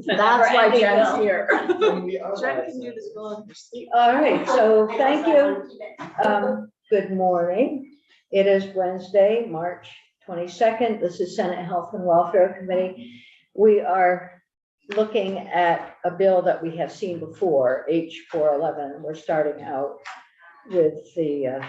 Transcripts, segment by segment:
That's why Jen's here. Jen can do this bill in her sleep. All right, so thank you. Good morning. It is Wednesday, March 22nd. This is Senate Health and Welfare Committee. We are looking at a bill that we have seen before, H411. We're starting out with the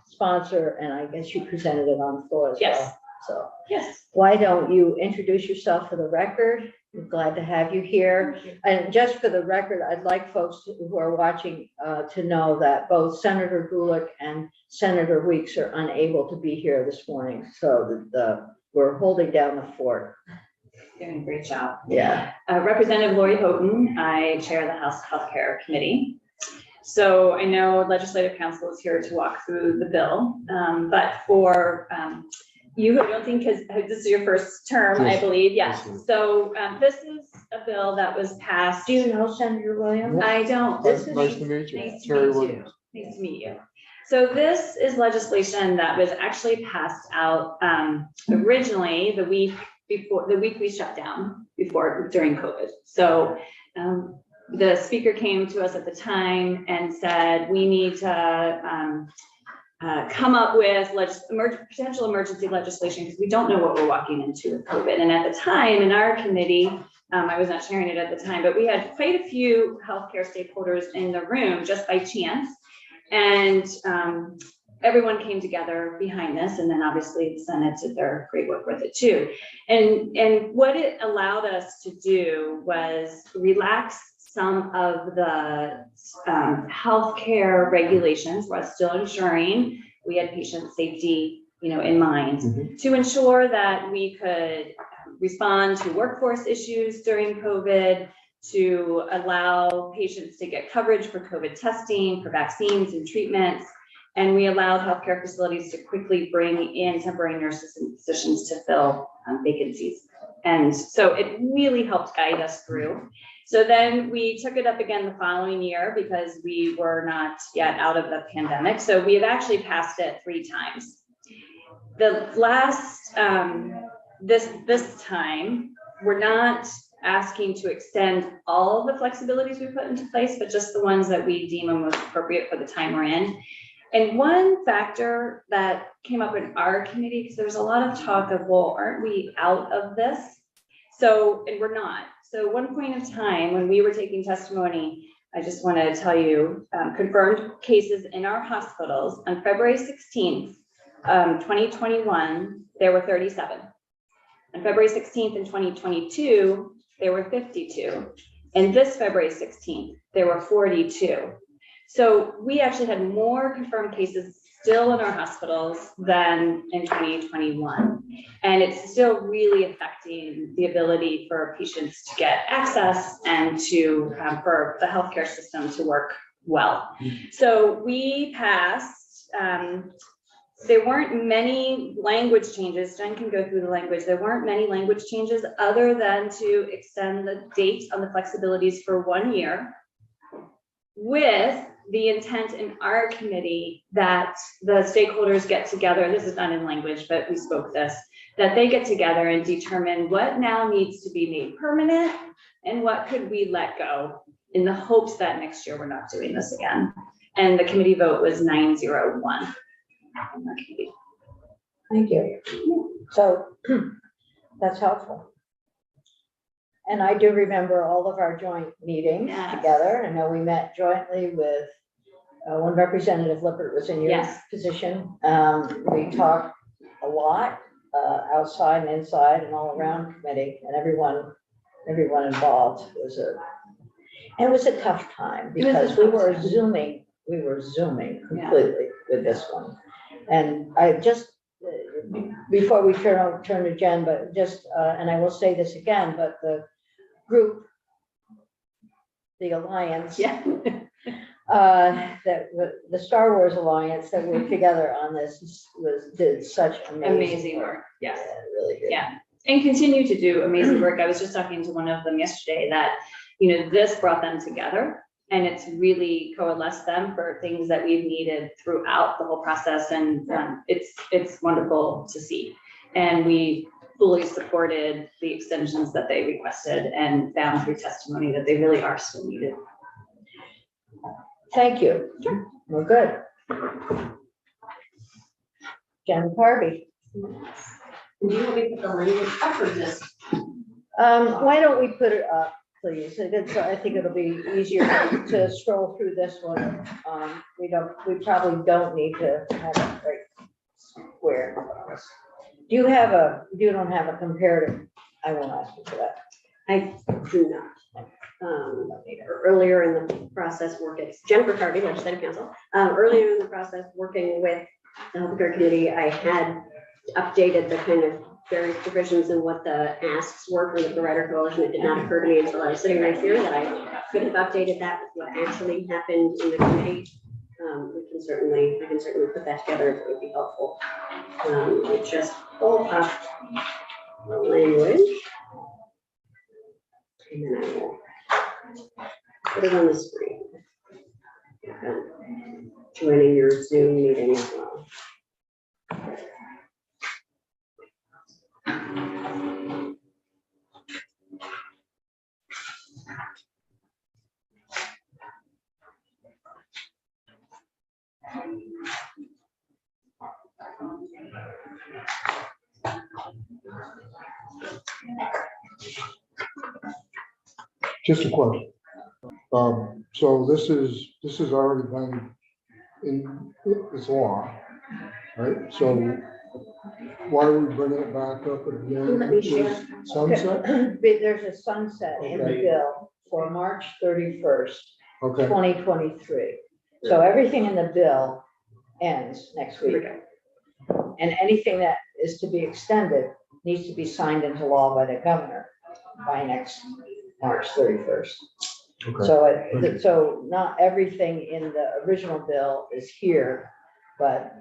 sponsor, and I guess you presented it on the floor as well. So Yes. why don't you introduce yourself for the record? We're glad to have you here. And just for the record, I'd like folks who are watching to know that both Senator Gulick and Senator Weeks are unable to be here this morning. So we're holding down the fort. Doing a great job. Yeah. Representative Lori Houghton, I chair the House Healthcare Committee. So I know Legislative Council is here to walk through the bill, but for you, I don't think, because this is your first term, I believe, yes. So this is a bill that was passed. Do you know Senator Williams? I don't. This is Nice to meet you. Nice to Terry meet you. Williams. Nice to meet you. So this is legislation that was actually passed out originally the week we shut down during COVID. So the speaker came to us at the time and said, we need to come up with potential emergency legislation because we don't know what we're walking into with COVID. And at the time in our committee, I was not chairing it at the time, but we had quite a few healthcare stakeholders in the room just by chance. And everyone came together behind this, and then obviously the Senate did their great work with it too. And what it allowed us to do was relax some of the healthcare regulations while still ensuring we had patient safety, in mind, to ensure that we could respond to workforce issues during COVID, to allow patients to get coverage for COVID testing, for vaccines and treatments. And we allowed healthcare facilities to quickly bring in temporary nurses and physicians to fill vacancies. And so it really helped guide us through. So then we took it up again the following year because we were not yet out of the pandemic. So we have actually passed it 3 times. The last, this time, we're not asking to extend all of the flexibilities we put into place, but just the ones that we deem are most appropriate for the time we're in. And one factor that came up in our committee, because there's a lot of talk of, well, aren't we out of this? So, and we're not. So one point of time when we were taking testimony, I just want to tell you, confirmed cases in our hospitals on February 16th, 2021, there were 37. On February 16th in 2022, there were 52. And this February 16th, there were 42. So we actually had more confirmed cases still in our hospitals than in 2021. And it's still really affecting the ability for patients to get access and to for the healthcare system to work well. So we passed, there weren't many language changes. Jen can go through the language. There weren't many language changes other than to extend the date on the flexibilities for 1 year, with the intent in our committee that the stakeholders get together. This is not in language, but we spoke this, that they get together and determine what now needs to be made permanent and what could we let go, in the hopes that next year we're not doing this again. And the committee vote was 901. Thank you. So that's helpful. And I do remember all of our joint meetings together. I know we met jointly with when Representative Lippert was in your position. We talked a lot outside and inside and all around committee, and everyone involved. It was a tough time because we were zooming completely with this one. And I just, before we turn to Jen, but just, and I will say this again, but the group, the alliance, that the Star Wars alliance that worked together on this did such amazing work. Yes, really good. Yeah, and continue to do amazing work. I was just talking to one of them yesterday that, this brought them together, and it's really coalesced them for things that we've needed throughout the whole process. And it's wonderful to see. And we fully supported the extensions that they requested and found through testimony that they really are still needed. Thank you. We're good. Jen Harvey. Do you want me to put the language up or just? Why don't we put it up, please? I think it'll be easier to scroll through this one. We probably don't need to have it right square. You don't have a comparative, I won't ask you for that. I do not. Earlier in the process, Jennifer Harvey, Legislative Council. Earlier in the process, working with the Healthcare Committee, I had updated the kind of various provisions and what the asks were from the Provider Coalition. It did not occur to me until I was sitting right here that I could have updated that with what actually happened in the committee. I can certainly put that together if it would be helpful. I just pull up the language. And then I will put it on the screen. Joining your Zoom meeting as well. Just a question. So this is already been in this law, right? So why are we bringing it back up again? Let me share. Is sunset? There's a sunset in the Okay. bill for March 31st, Okay, 2023. So everything in the bill ends next week. And anything that is to be extended needs to be signed into law by the governor by next March 31st. okay. So not everything in the original bill is here, but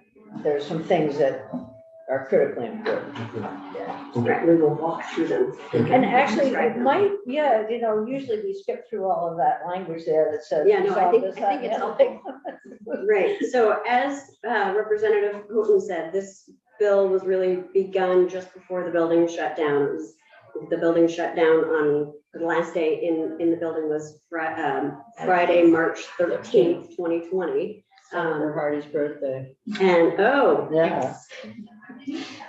there's some things that are critically important. Right, we will walk through them. And actually, it might, usually we skip through all of that language there that says. Yeah, no, I think this, that, it's and the helpful. other. Right, so as Representative Houghton said, this bill was really begun just before the building shut down. The building shut down on the last day in the building was Friday, March 13th, 2020. Senator Hardy's birthday. And, Yeah.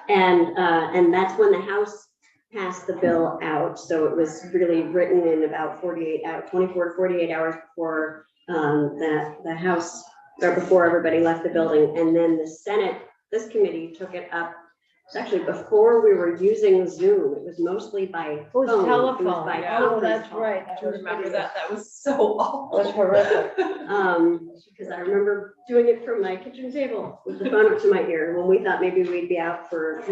and that's when the House passed the bill out. So it was really written in about 24 to 48 hours before the House, or before everybody left the building. And then the Senate, this committee took it up. It's actually before we were using Zoom. It was mostly by phone. It was telephone. by Yeah. Oh, conference that's call. right. I remember that. That was so awful. It was horrific. Because I remember doing it from my kitchen table with the phone up to my ear when we thought maybe we'd be out for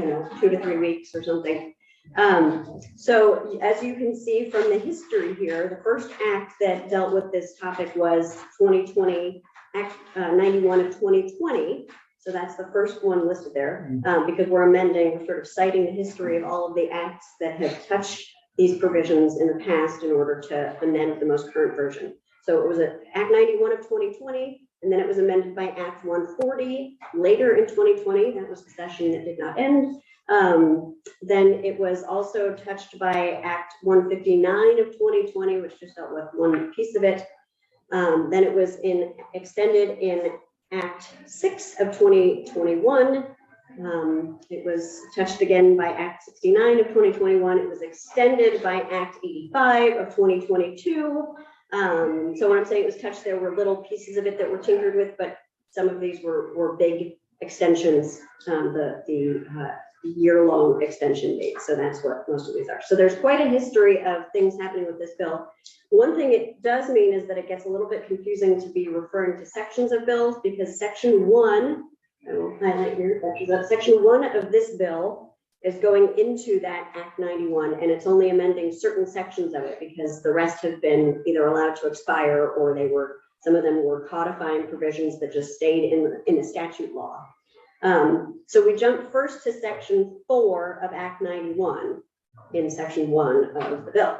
2 to 3 weeks or something. So as you can see from the history here, the first act that dealt with this topic was 2020 Act 91 of 2020. So that's the first one listed there, because we're amending, sort of citing the history of all of the acts that have touched these provisions in the past in order to amend the most current version. So it was Act 91 of 2020, and then it was amended by Act 140 later in 2020. That was the session that did not end. Then it was also touched by Act 159 of 2020, which just dealt with one piece of it. Then it was extended in Act 6 of 2021. It was touched again by Act 69 of 2021. It was extended by Act 85 of 2022. So when I'm saying it was touched, there were little pieces of it that were tinkered with, but some of these were big extensions, the year-long extension date. So that's what most of these are. So there's quite a history of things happening with this bill. One thing it does mean is that it gets a little bit confusing to be referring to sections of bills, because section 1, I will highlight here, section 1 of this bill is going into that Act 91, and it's only amending certain sections of it because the rest have been either allowed to expire or some of them were codifying provisions that just stayed in the statute law. So we jump first to section 4 of Act 91 in section 1 of the bill.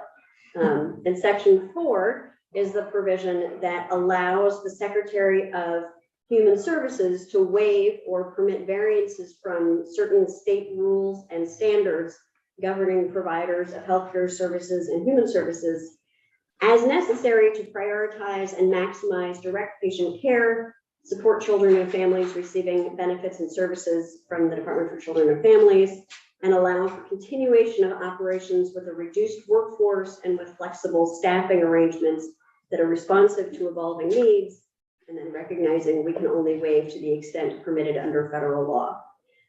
And section 4 is the provision that allows the Secretary of Human Services to waive or permit variances from certain state rules and standards governing providers of healthcare services and human services as necessary to prioritize and maximize direct patient care, support children and families receiving benefits and services from the Department for Children and Families, and allow for continuation of operations with a reduced workforce and with flexible staffing arrangements that are responsive to evolving needs, and then recognizing we can only waive to the extent permitted under federal law.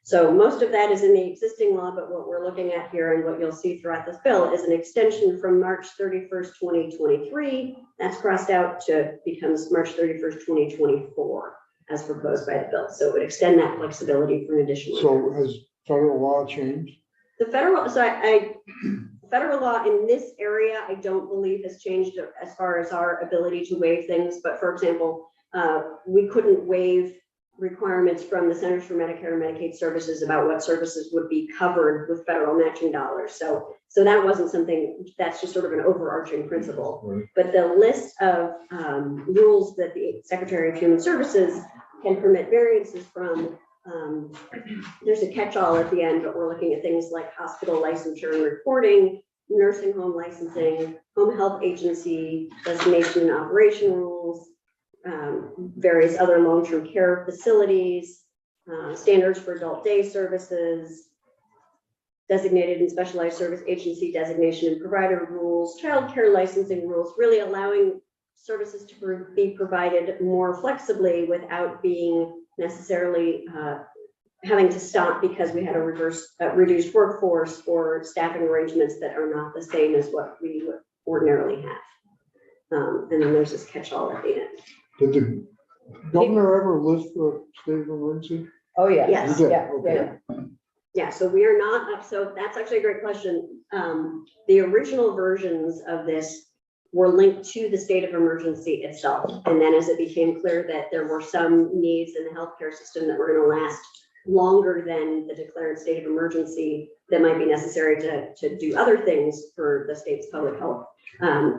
So most of that is in the existing law, but what we're looking at here and what you'll see throughout this bill is an extension from March 31st, 2023. That's crossed out to becomes March 31st, 2024, as proposed by the bill. So it would extend that flexibility for an additional year. So has federal law changed? The federal, federal law in this area, I don't believe has changed as far as our ability to waive things. But for example, we couldn't waive requirements from the Centers for Medicare and Medicaid Services about what services would be covered with federal matching dollars. So that wasn't something, that's just sort of an overarching principle. Right. But the list of rules that the Secretary of Human Services can permit variances from, there's a catch-all at the end, but we're looking at things like hospital licensure and reporting, nursing home licensing, home health agency, designation and operation rules, various other long-term care facilities, standards for adult day services, designated and specialized service agency designation and provider rules, child care licensing rules, really allowing services to be provided more flexibly without being necessarily having to stop because we had a reduced workforce or staffing arrangements that are not the same as what we would ordinarily have. And then there's this catch-all at the end. Did the governor ever lift the state of emergency? Oh, yeah. Yes. He did, Yeah, okay. Yeah, so we are not up. So that's actually a great question. The original versions of this were linked to the state of emergency itself. And then as it became clear that there were some needs in the healthcare system that were going to last longer than the declared state of emergency that might be necessary to do other things for the state's public health,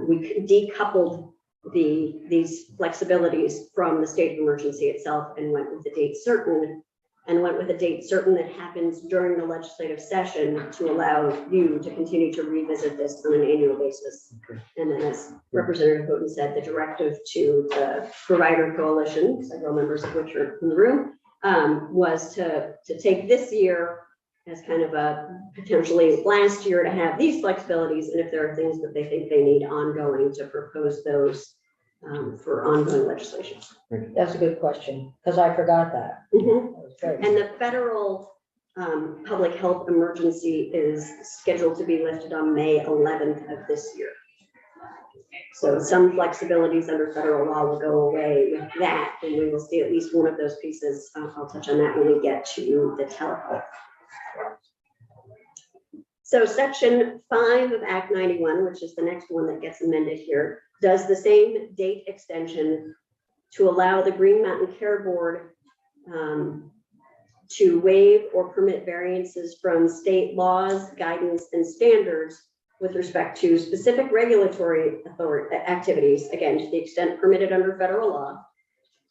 we decoupled these flexibilities from the state of emergency itself and went with a date certain that happens during the legislative session to allow you to continue to revisit this on an annual basis. Okay. And then as Representative Houghton said, the directive to the provider coalition, several members of which are in the room, was to take this year as kind of a potentially last year to have these flexibilities. And if there are things that they think they need ongoing, to propose those for ongoing legislation. That's a good question, because I forgot that. Mhm. That was great. And the federal public health emergency is scheduled to be lifted on May 11th of this year. So some flexibilities under federal law will go away with that, and we will see at least one of those pieces. I'll touch on that when we get to the telehealth. So Section 5 of Act 91, which is the next one that gets amended here, does the same date extension to allow the Green Mountain Care Board to waive or permit variances from state laws, guidance, and standards with respect to specific regulatory authority activities, again, to the extent permitted under federal law,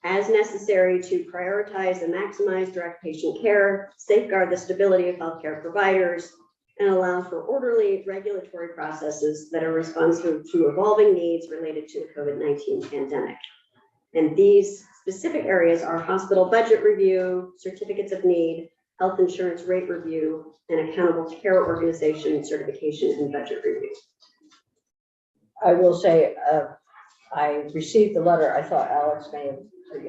as necessary to prioritize and maximize direct patient care, safeguard the stability of healthcare providers, and allow for orderly regulatory processes that are responsive to evolving needs related to the COVID-19 pandemic. And these specific areas are hospital budget review, certificates of need, health insurance rate review, and accountable care organization certification and budget review. I will say, I received the letter. I thought Alex may have,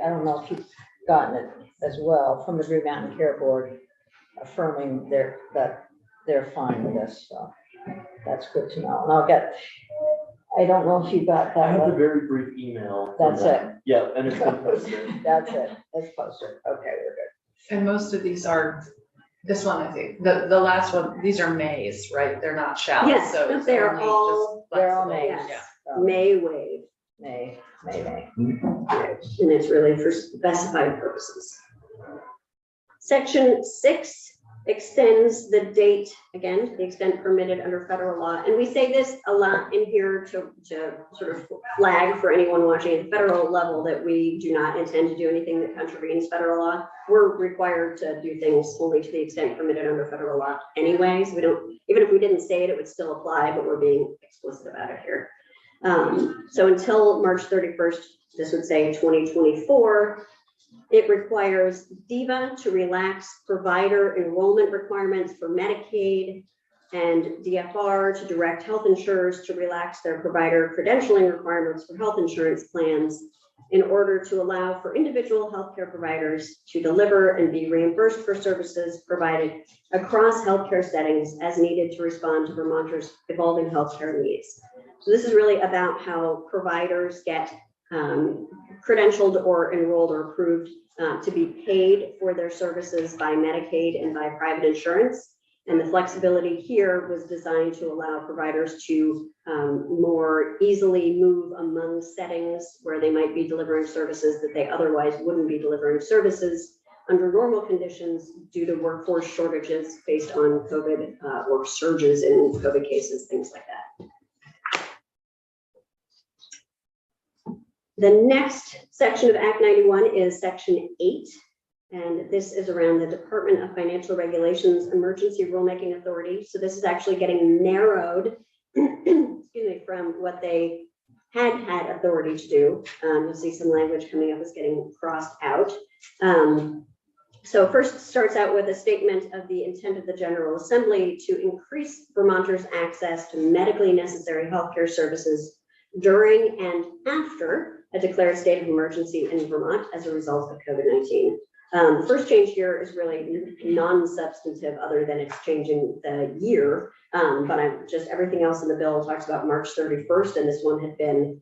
I don't know if you've gotten it as well, from the Green Mountain Care Board affirming that they're fine with this. So that's good to know. And I don't know if you got I that. have a very brief email. from That's them. it. Yeah, and it's been posted. That's it. It's posted. Okay, we're good. And most of these are, this one, I think, the last one, these are mays, right? They're not shallow. Yes, So it's they're only all- just they're all flexible. mays. Yes. Yeah. May waive, May. and it's really for specified purposes. Section 6 extends the date, again, to the extent permitted under federal law. And we say this a lot in here to sort of flag for anyone watching at the federal level that we do not intend to do anything that contravenes federal law. We're required to do things only to the extent permitted under federal law anyways. We don't, even if we didn't say it, it would still apply, but we're being explicit about it here. So until March 31st, this would say 2024, it requires DEVA to relax provider enrollment requirements for Medicaid and DFR to direct health insurers to relax their provider credentialing requirements for health insurance plans in order to allow for individual healthcare providers to deliver and be reimbursed for services provided across healthcare settings as needed to respond to Vermonters' evolving healthcare needs. So this is really about how providers get credentialed or enrolled or approved to be paid for their services by Medicaid and by private insurance. And the flexibility here was designed to allow providers to more easily move among settings where they might be delivering services that they otherwise wouldn't be delivering services under normal conditions due to workforce shortages based on COVID or surges in COVID cases, things like that. The next section of Act 91 is Section 8, and this is around the Department of Financial Regulations Emergency Rulemaking Authority. So this is actually getting narrowed excuse me, from what they had authority to do. You'll see some language coming up is getting crossed out. So first starts out with a statement of the intent of the General Assembly to increase Vermonters' access to medically necessary healthcare services during and after a declared state of emergency in Vermont as a result of COVID-19. The first change here is really non-substantive other than it's changing the year, but everything else in the bill talks about March 31st, and this one had been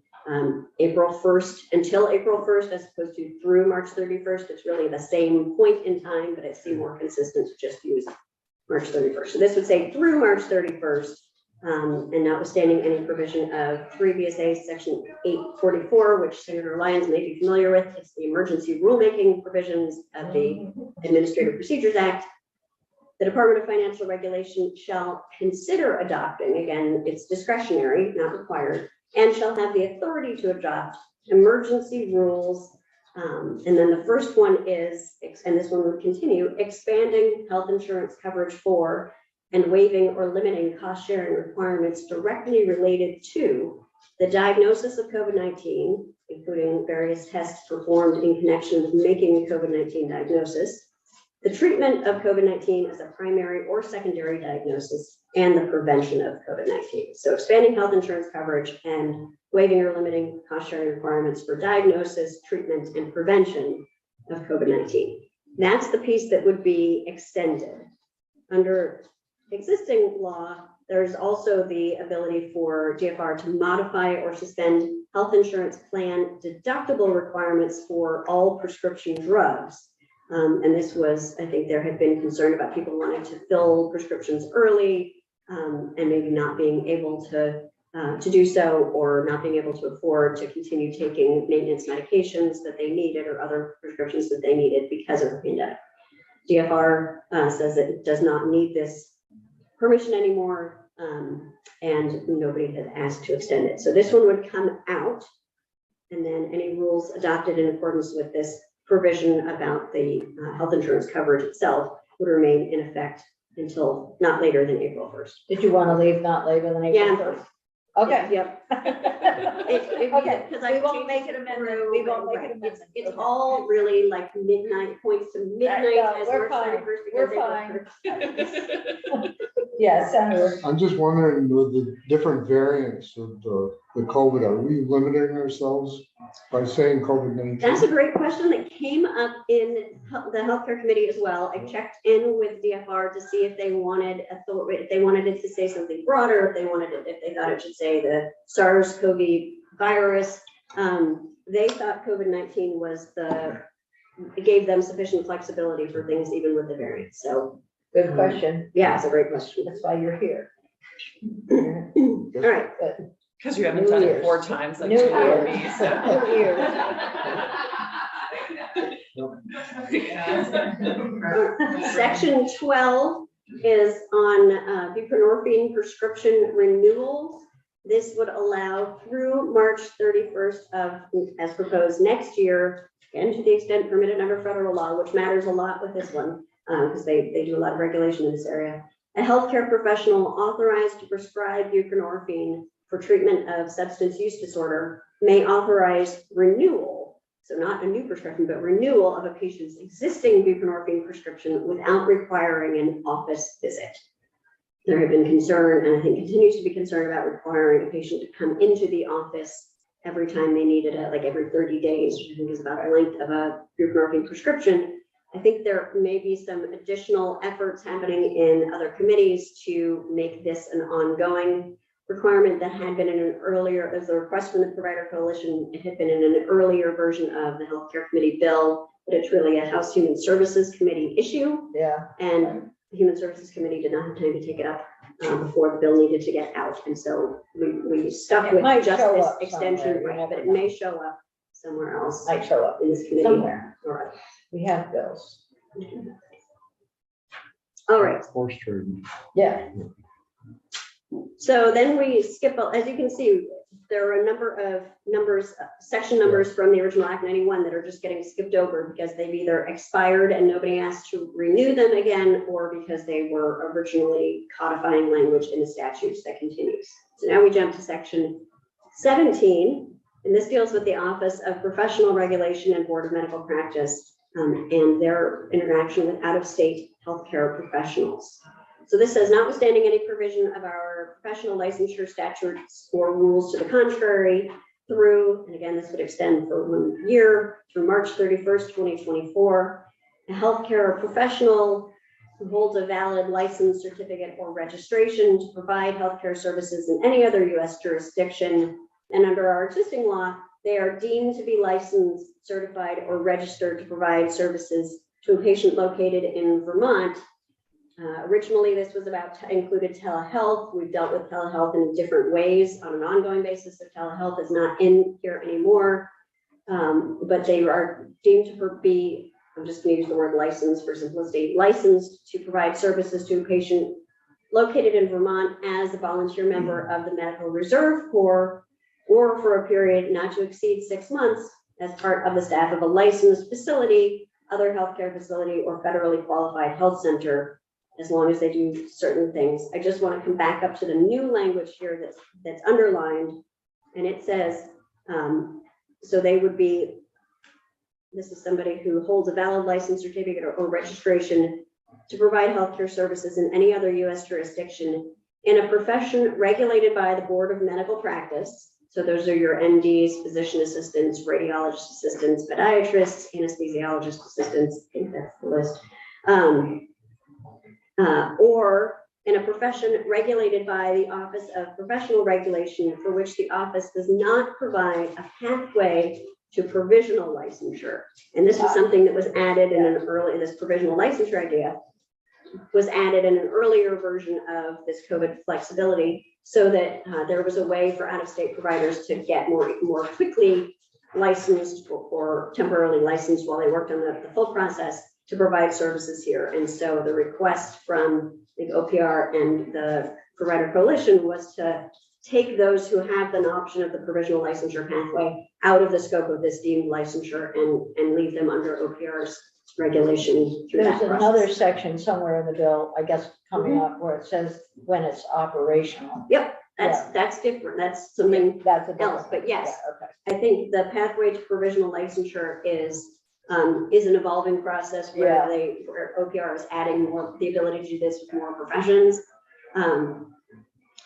April 1st until April 1st as opposed to through March 31st. It's really the same point in time, but it seemed more consistent to just use March 31st. So this would say through March 31st, and notwithstanding any provision of 3 VSA Section 844, which Senator Lyons may be familiar with, it's the emergency rulemaking provisions of the Administrative Procedures Act. The Department of Financial Regulation shall consider adopting, again, it's discretionary, not required, and shall have the authority to adopt emergency rules. And then the first one is, and this one will continue, expanding health insurance coverage for and waiving or limiting cost sharing requirements directly related to the diagnosis of COVID-19, including various tests performed in connection with making a COVID-19 diagnosis, the treatment of COVID-19 as a primary or secondary diagnosis, and the prevention of COVID-19. So expanding health insurance coverage and waiving or limiting cost sharing requirements for diagnosis, treatment, and prevention of COVID-19. That's the piece that would be extended. Under existing law, there's also the ability for DFR to modify or suspend health insurance plan deductible requirements for all prescription drugs. And this was, I think there had been concern about people wanting to fill prescriptions early and maybe not being able to do so, or not being able to afford to continue taking maintenance medications that they needed or other prescriptions that they needed because of the pandemic. DFR says that it does not need this permission anymore, and nobody had asked to extend it. So this one would come out, and then any rules adopted in accordance with this provision about the health insurance coverage itself would remain in effect until not later than April 1st. Did you want to leave not later than April 1st? Okay. Yep. Okay, Because we won't make an amendment. We won't make an amendment. It's Okay. all really like midnight, points to midnight No, as we're March fine. 31st We're because fine. Yeah, Senator. I'm just wondering with the different variants of the COVID, are we limiting ourselves by saying COVID-19? That's a great question that came up in the healthcare committee as well. I checked in with DFR to see if they wanted if they wanted it to say something broader, if they thought it should say the SARS-CoV virus. They thought COVID-19 it gave them sufficient flexibility for things even with the variants. So Good question. yeah, it's a great question. That's why you're here. All right. Because you haven't New done it Year's. 4 times like New you have Year's. me, so. New Year's. Section 12 is on buprenorphine prescription renewals. This would allow through March 31st of, as proposed next year, and to the extent permitted under federal law, which matters a lot with this one, because they do a lot of regulation in this area. A healthcare professional authorized to prescribe buprenorphine for treatment of substance use disorder may authorize renewal, so not a new prescription, but renewal of a patient's existing buprenorphine prescription without requiring an office visit. There have been concern, and I think continues to be concerned about requiring a patient to come into the office every time they needed it, like every 30 days, which I think is about the length of a buprenorphine prescription. I think there may be some additional efforts happening in other committees to make this an ongoing requirement that had been in an earlier, as a request from the Provider Coalition, it had been in an earlier version of the Healthcare Committee bill, but it's really a House Human Services Committee issue. Yeah. And the Human Services Committee did not have time to take it up before the bill needed to get out. And so we stuck It with might just show this up extension, somewhere, you right, never but it know. may show up somewhere else Might show up in this committee. somewhere. All right. We have bills. All right. Horse trading. Yeah. So then we skip, as you can see, there are a number of numbers, section numbers from the original Act 91 that are just getting skipped over because they've either expired and nobody asked to renew them again, or because they were originally codifying language in the statutes that continues. So now we jump to section 17, and this deals with the Office of Professional Regulation and Board of Medical Practice and their interaction with out-of-state healthcare professionals. So this says, notwithstanding any provision of our professional licensure statutes or rules to the contrary, through, and again, this would extend for 1 year, through March 31st, 2024, a healthcare professional who holds a valid license, certificate, or registration to provide healthcare services in any other U.S. jurisdiction, and under our existing law, they are deemed to be licensed, certified, or registered to provide services to a patient located in Vermont. Originally, this was included telehealth. We've dealt with telehealth in different ways on an ongoing basis. So telehealth is not in here anymore, but they are deemed to be, I'm just going to use the word license for simplicity, licensed to provide services to a patient located in Vermont as a volunteer member of the Medical Reserve Corps, or for a period not to exceed 6 months as part of the staff of a licensed facility, other healthcare facility, or federally qualified health center, as long as they do certain things. I just want to come back up to the new language here that's underlined, and it says, so they would be, this is somebody who holds a valid license, certificate, or registration to provide healthcare services in any other U.S. jurisdiction in a profession regulated by the Board of Medical Practice. So those are your MDs, physician assistants, radiologist assistants, podiatrists, anesthesiologist assistants, I think that's the list. Or in a profession regulated by the Office of Professional Regulation, for which the office does not provide a pathway to provisional licensure. And this is something that was added in this provisional licensure idea was added in an earlier version of this COVID flexibility, so that there was a way for out-of-state providers to get more quickly licensed or temporarily licensed while they worked on the full process to provide services here. And so the request from the OPR and the Provider Coalition was to take those who have an option of the provisional licensure pathway out of the scope of this deemed licensure and leave them under OPR's regulation through that There's process. another section somewhere in the bill, I guess, coming up where it says when it's operational. Yep, that's different. That's something That's a else, different. but yes. Yeah, okay. I think the pathway to provisional licensure is an evolving process Yeah. where OPR is adding more, the ability to do this with more professions.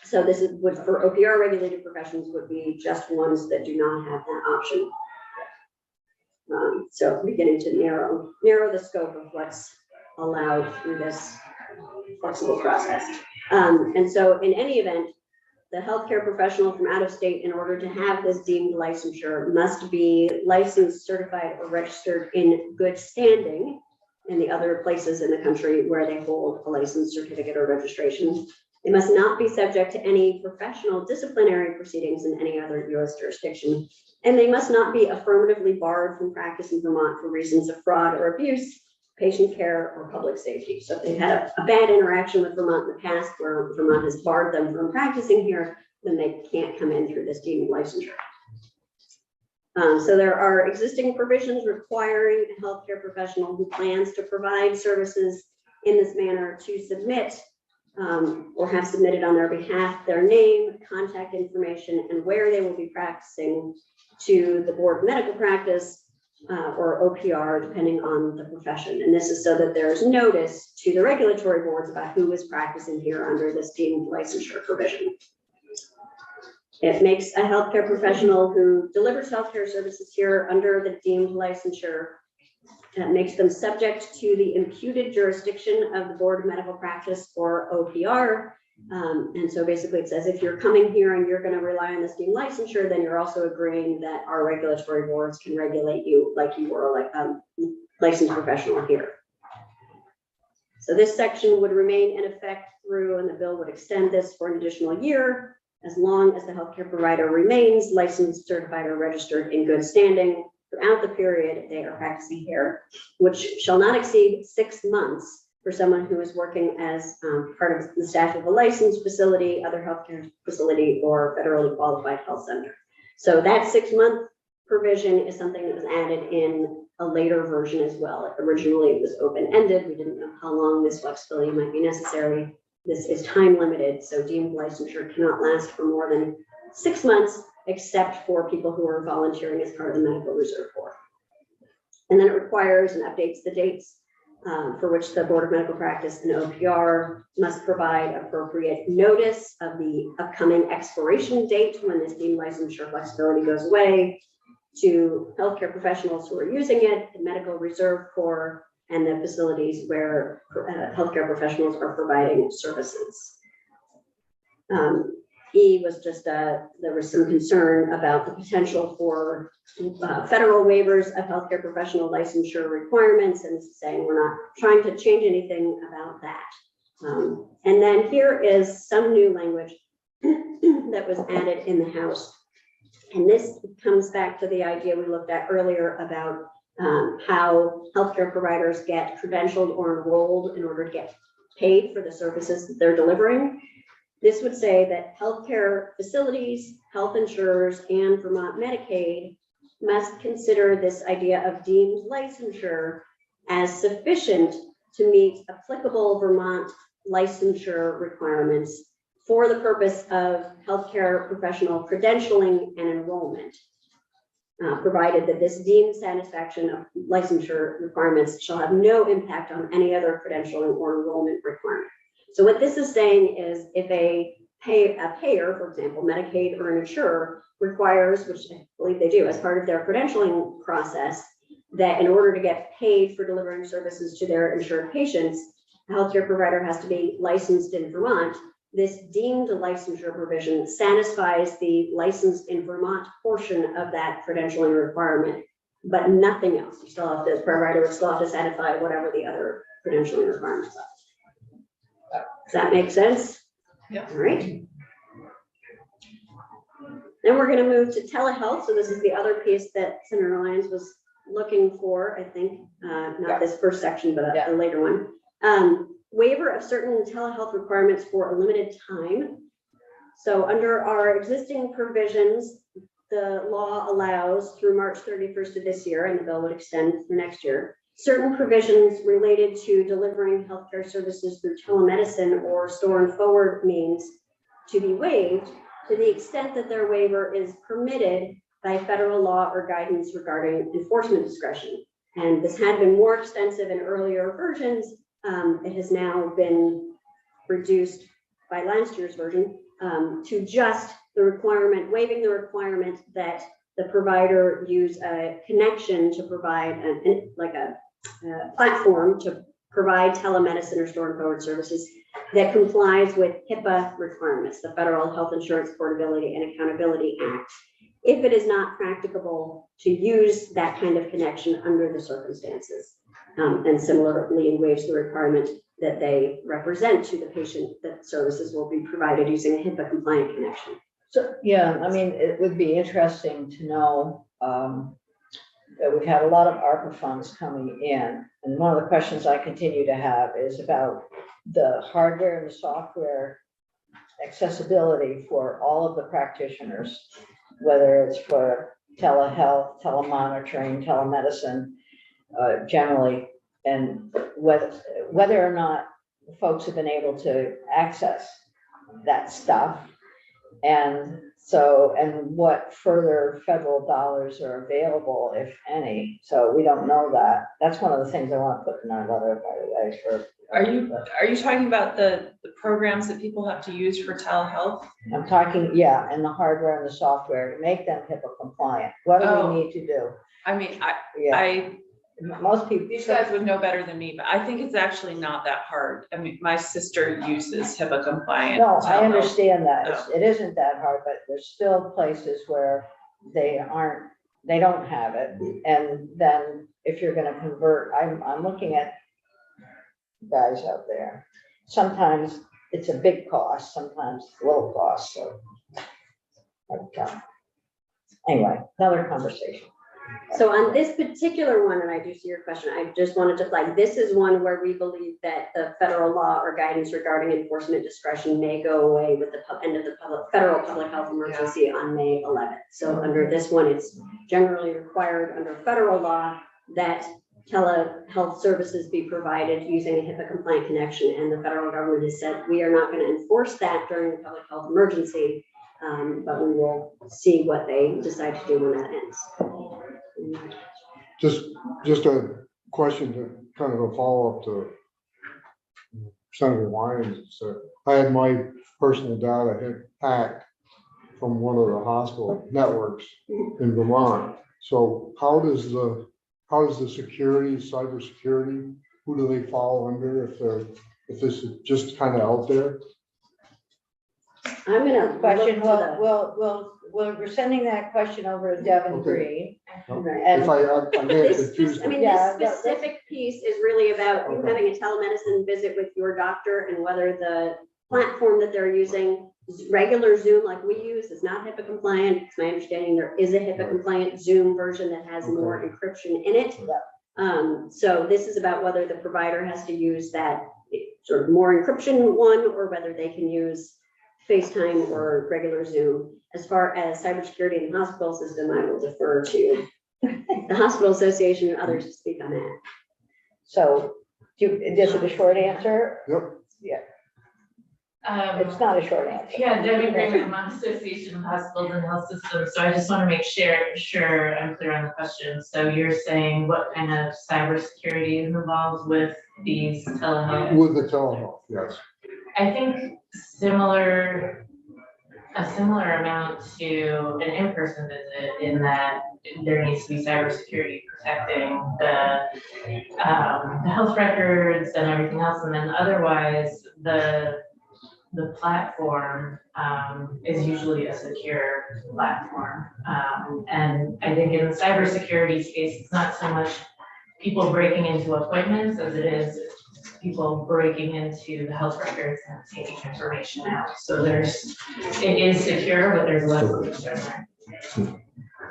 So this is what for OPR regulated professions would be just ones that do not have that option. So beginning to narrow the scope of what's allowed through this flexible process. And so in any event, the healthcare professional from out of state, in order to have this deemed licensure, must be licensed, certified, or registered in good standing in the other places in the country where they hold a license, certificate, or registration. They must not be subject to any professional disciplinary proceedings in any other U.S. jurisdiction. And they must not be affirmatively barred from practice in Vermont for reasons of fraud or abuse, patient care, or public safety. So if they've had a bad interaction with Vermont in the past where Vermont has barred them from practicing here, then they can't come in through this deemed licensure. So there are existing provisions requiring a healthcare professional who plans to provide services in this manner to submit or have submitted on their behalf their name, contact information, and where they will be practicing to the Board of Medical Practice or OPR, depending on the profession. And this is so that there is notice to the regulatory boards about who is practicing here under this deemed licensure provision. It makes a healthcare professional who delivers healthcare services here under the deemed licensure, makes them subject to the imputed jurisdiction of the Board of Medical Practice or OPR. And so basically it says if you're coming here and you're going to rely on this deemed licensure, then you're also agreeing that our regulatory boards can regulate you like you were like a licensed professional here. So this section would remain in effect through, and the bill would extend this for an additional year, as long as the healthcare provider remains licensed, certified, or registered in good standing throughout the period they are practicing here, which shall not exceed 6 months for someone who is working as part of the staff of a licensed facility, other healthcare facility, or federally qualified health center. So that 6-month provision is something that was added in a later version as well. Originally, it was open-ended. We didn't know how long this flexibility might be necessary. This is time limited, so deemed licensure cannot last for more than 6 months, except for people who are volunteering as part of the Medical Reserve Corps. And then it requires and updates the dates for which the Board of Medical Practice and OPR must provide appropriate notice of the upcoming expiration date when this deemed licensure flexibility goes away to healthcare professionals who are using it, the Medical Reserve Corps, and the facilities where healthcare professionals are providing services. E was just, there was some concern about the potential for federal waivers of healthcare professional licensure requirements, and saying we're not trying to change anything about that. And then here is some new language that was added in the House. And this comes back to the idea we looked at earlier about how healthcare providers get credentialed or enrolled in order to get paid for the services that they're delivering. This would say that healthcare facilities, health insurers, and Vermont Medicaid must consider this idea of deemed licensure as sufficient to meet applicable Vermont licensure requirements for the purpose of healthcare professional credentialing and enrollment, provided that this deemed satisfaction of licensure requirements shall have no impact on any other credentialing or enrollment requirement. So what this is saying is if a payer, for example, Medicaid or an insurer, requires, which I believe they do as part of their credentialing process, that in order to get paid for delivering services to their insured patients, a healthcare provider has to be licensed in Vermont. This deemed licensure provision satisfies the licensed in Vermont portion of that credentialing requirement, but nothing else. You still have to, the provider would still have to satisfy whatever the other credentialing requirements are. Does that make sense? Yeah. All right. Then we're going to move to telehealth. So this is the other piece that Senator Lyons was looking for, I think, not this first section, but a later one. Waiver of certain telehealth requirements for a limited time. So under our existing provisions, the law allows through March 31st of this year, and the bill would extend for next year, certain provisions related to delivering healthcare services through telemedicine or store and forward means to be waived to the extent that their waiver is permitted by federal law or guidance regarding enforcement discretion. And this had been more extensive in earlier versions. It has now been reduced by last year's version to just the requirement, waiving the requirement that the provider use a connection to provide a platform to provide telemedicine or store and forward services that complies with HIPAA requirements, the Federal Health Insurance Portability and Accountability Act, if it is not practicable to use that kind of connection under the circumstances. And similarly, it waives the requirement that they represent to the patient that services will be provided using a HIPAA compliant connection. So, yeah, I mean, it would be interesting to know, that we've had a lot of ARPA funds coming in. And one of the questions I continue to have is about the hardware and the software accessibility for all of the practitioners, whether it's for telehealth, telemonitoring, telemedicine, generally, and whether or not folks have been able to access that stuff. And so, and what further federal dollars are available, if any. So we don't know that. That's one of the things I want to put in our letter, by the way, for. Are you talking about the programs that people have to use for telehealth? I'm talking, yeah, and the hardware and the software to make them HIPAA compliant. What do Oh. we need to do? I mean, Yeah, most people. these guys would know better than me, but I think it's actually not that hard. I mean, my sister uses HIPAA compliant. No, I telehealth. understand that. It isn't that hard, but there's still places where they don't have it. And then if you're gonna convert, I'm looking at guys out there. Sometimes it's a big cost, sometimes it's a little cost, so. Anyway, another conversation. So on this particular one, and I do see your question, I just wanted to flag, this is one where we believe that the federal law or guidance regarding enforcement discretion may go away with the end of the federal public health emergency on May 11th. So under this one, it's generally required under federal law that telehealth services be provided using a HIPAA compliant connection. And the federal government has said, we are not going to enforce that during the public health emergency, but we will see what they decide to do when that ends. Just a question to kind of a follow-up to Senator Lyons. So I had my personal data hacked from one of the hospital networks in Vermont. So how does the security, cybersecurity, who do they fall under if this is just kind of out there? I'm gonna Question, look to we're sending that question over to Devin Okay. Green. If I'm getting this, confused. I mean, Yeah, this specific piece is really about you Okay. having a telemedicine visit with your doctor and whether the platform that they're using, regular Zoom like we use, is not HIPAA compliant. It's my understanding there is a HIPAA compliant Zoom version that has more encryption in it. So this is about whether the provider has to use that sort of more encryption one or whether they can use FaceTime or regular Zoom. As far as cybersecurity in the hospital system, I will defer to the Hospital Association and others to speak on that. So, this is a short answer? Yep. It's not a short answer. Yeah, Debbie Green, Vermont Association of Hospitals and Health Systems. So I just want to make sure I'm clear on the question. So you're saying what kind of cybersecurity is involved with these telehealth? With the telehealth, yes. I think a similar amount to an in-person visit in that there needs to be cybersecurity protecting the health records and everything else. And then otherwise the platform is usually a secure platform. And I think in the cybersecurity space, it's not so much people breaking into appointments as it is people breaking into the health records and taking information out. So it is secure, but there's less concern there.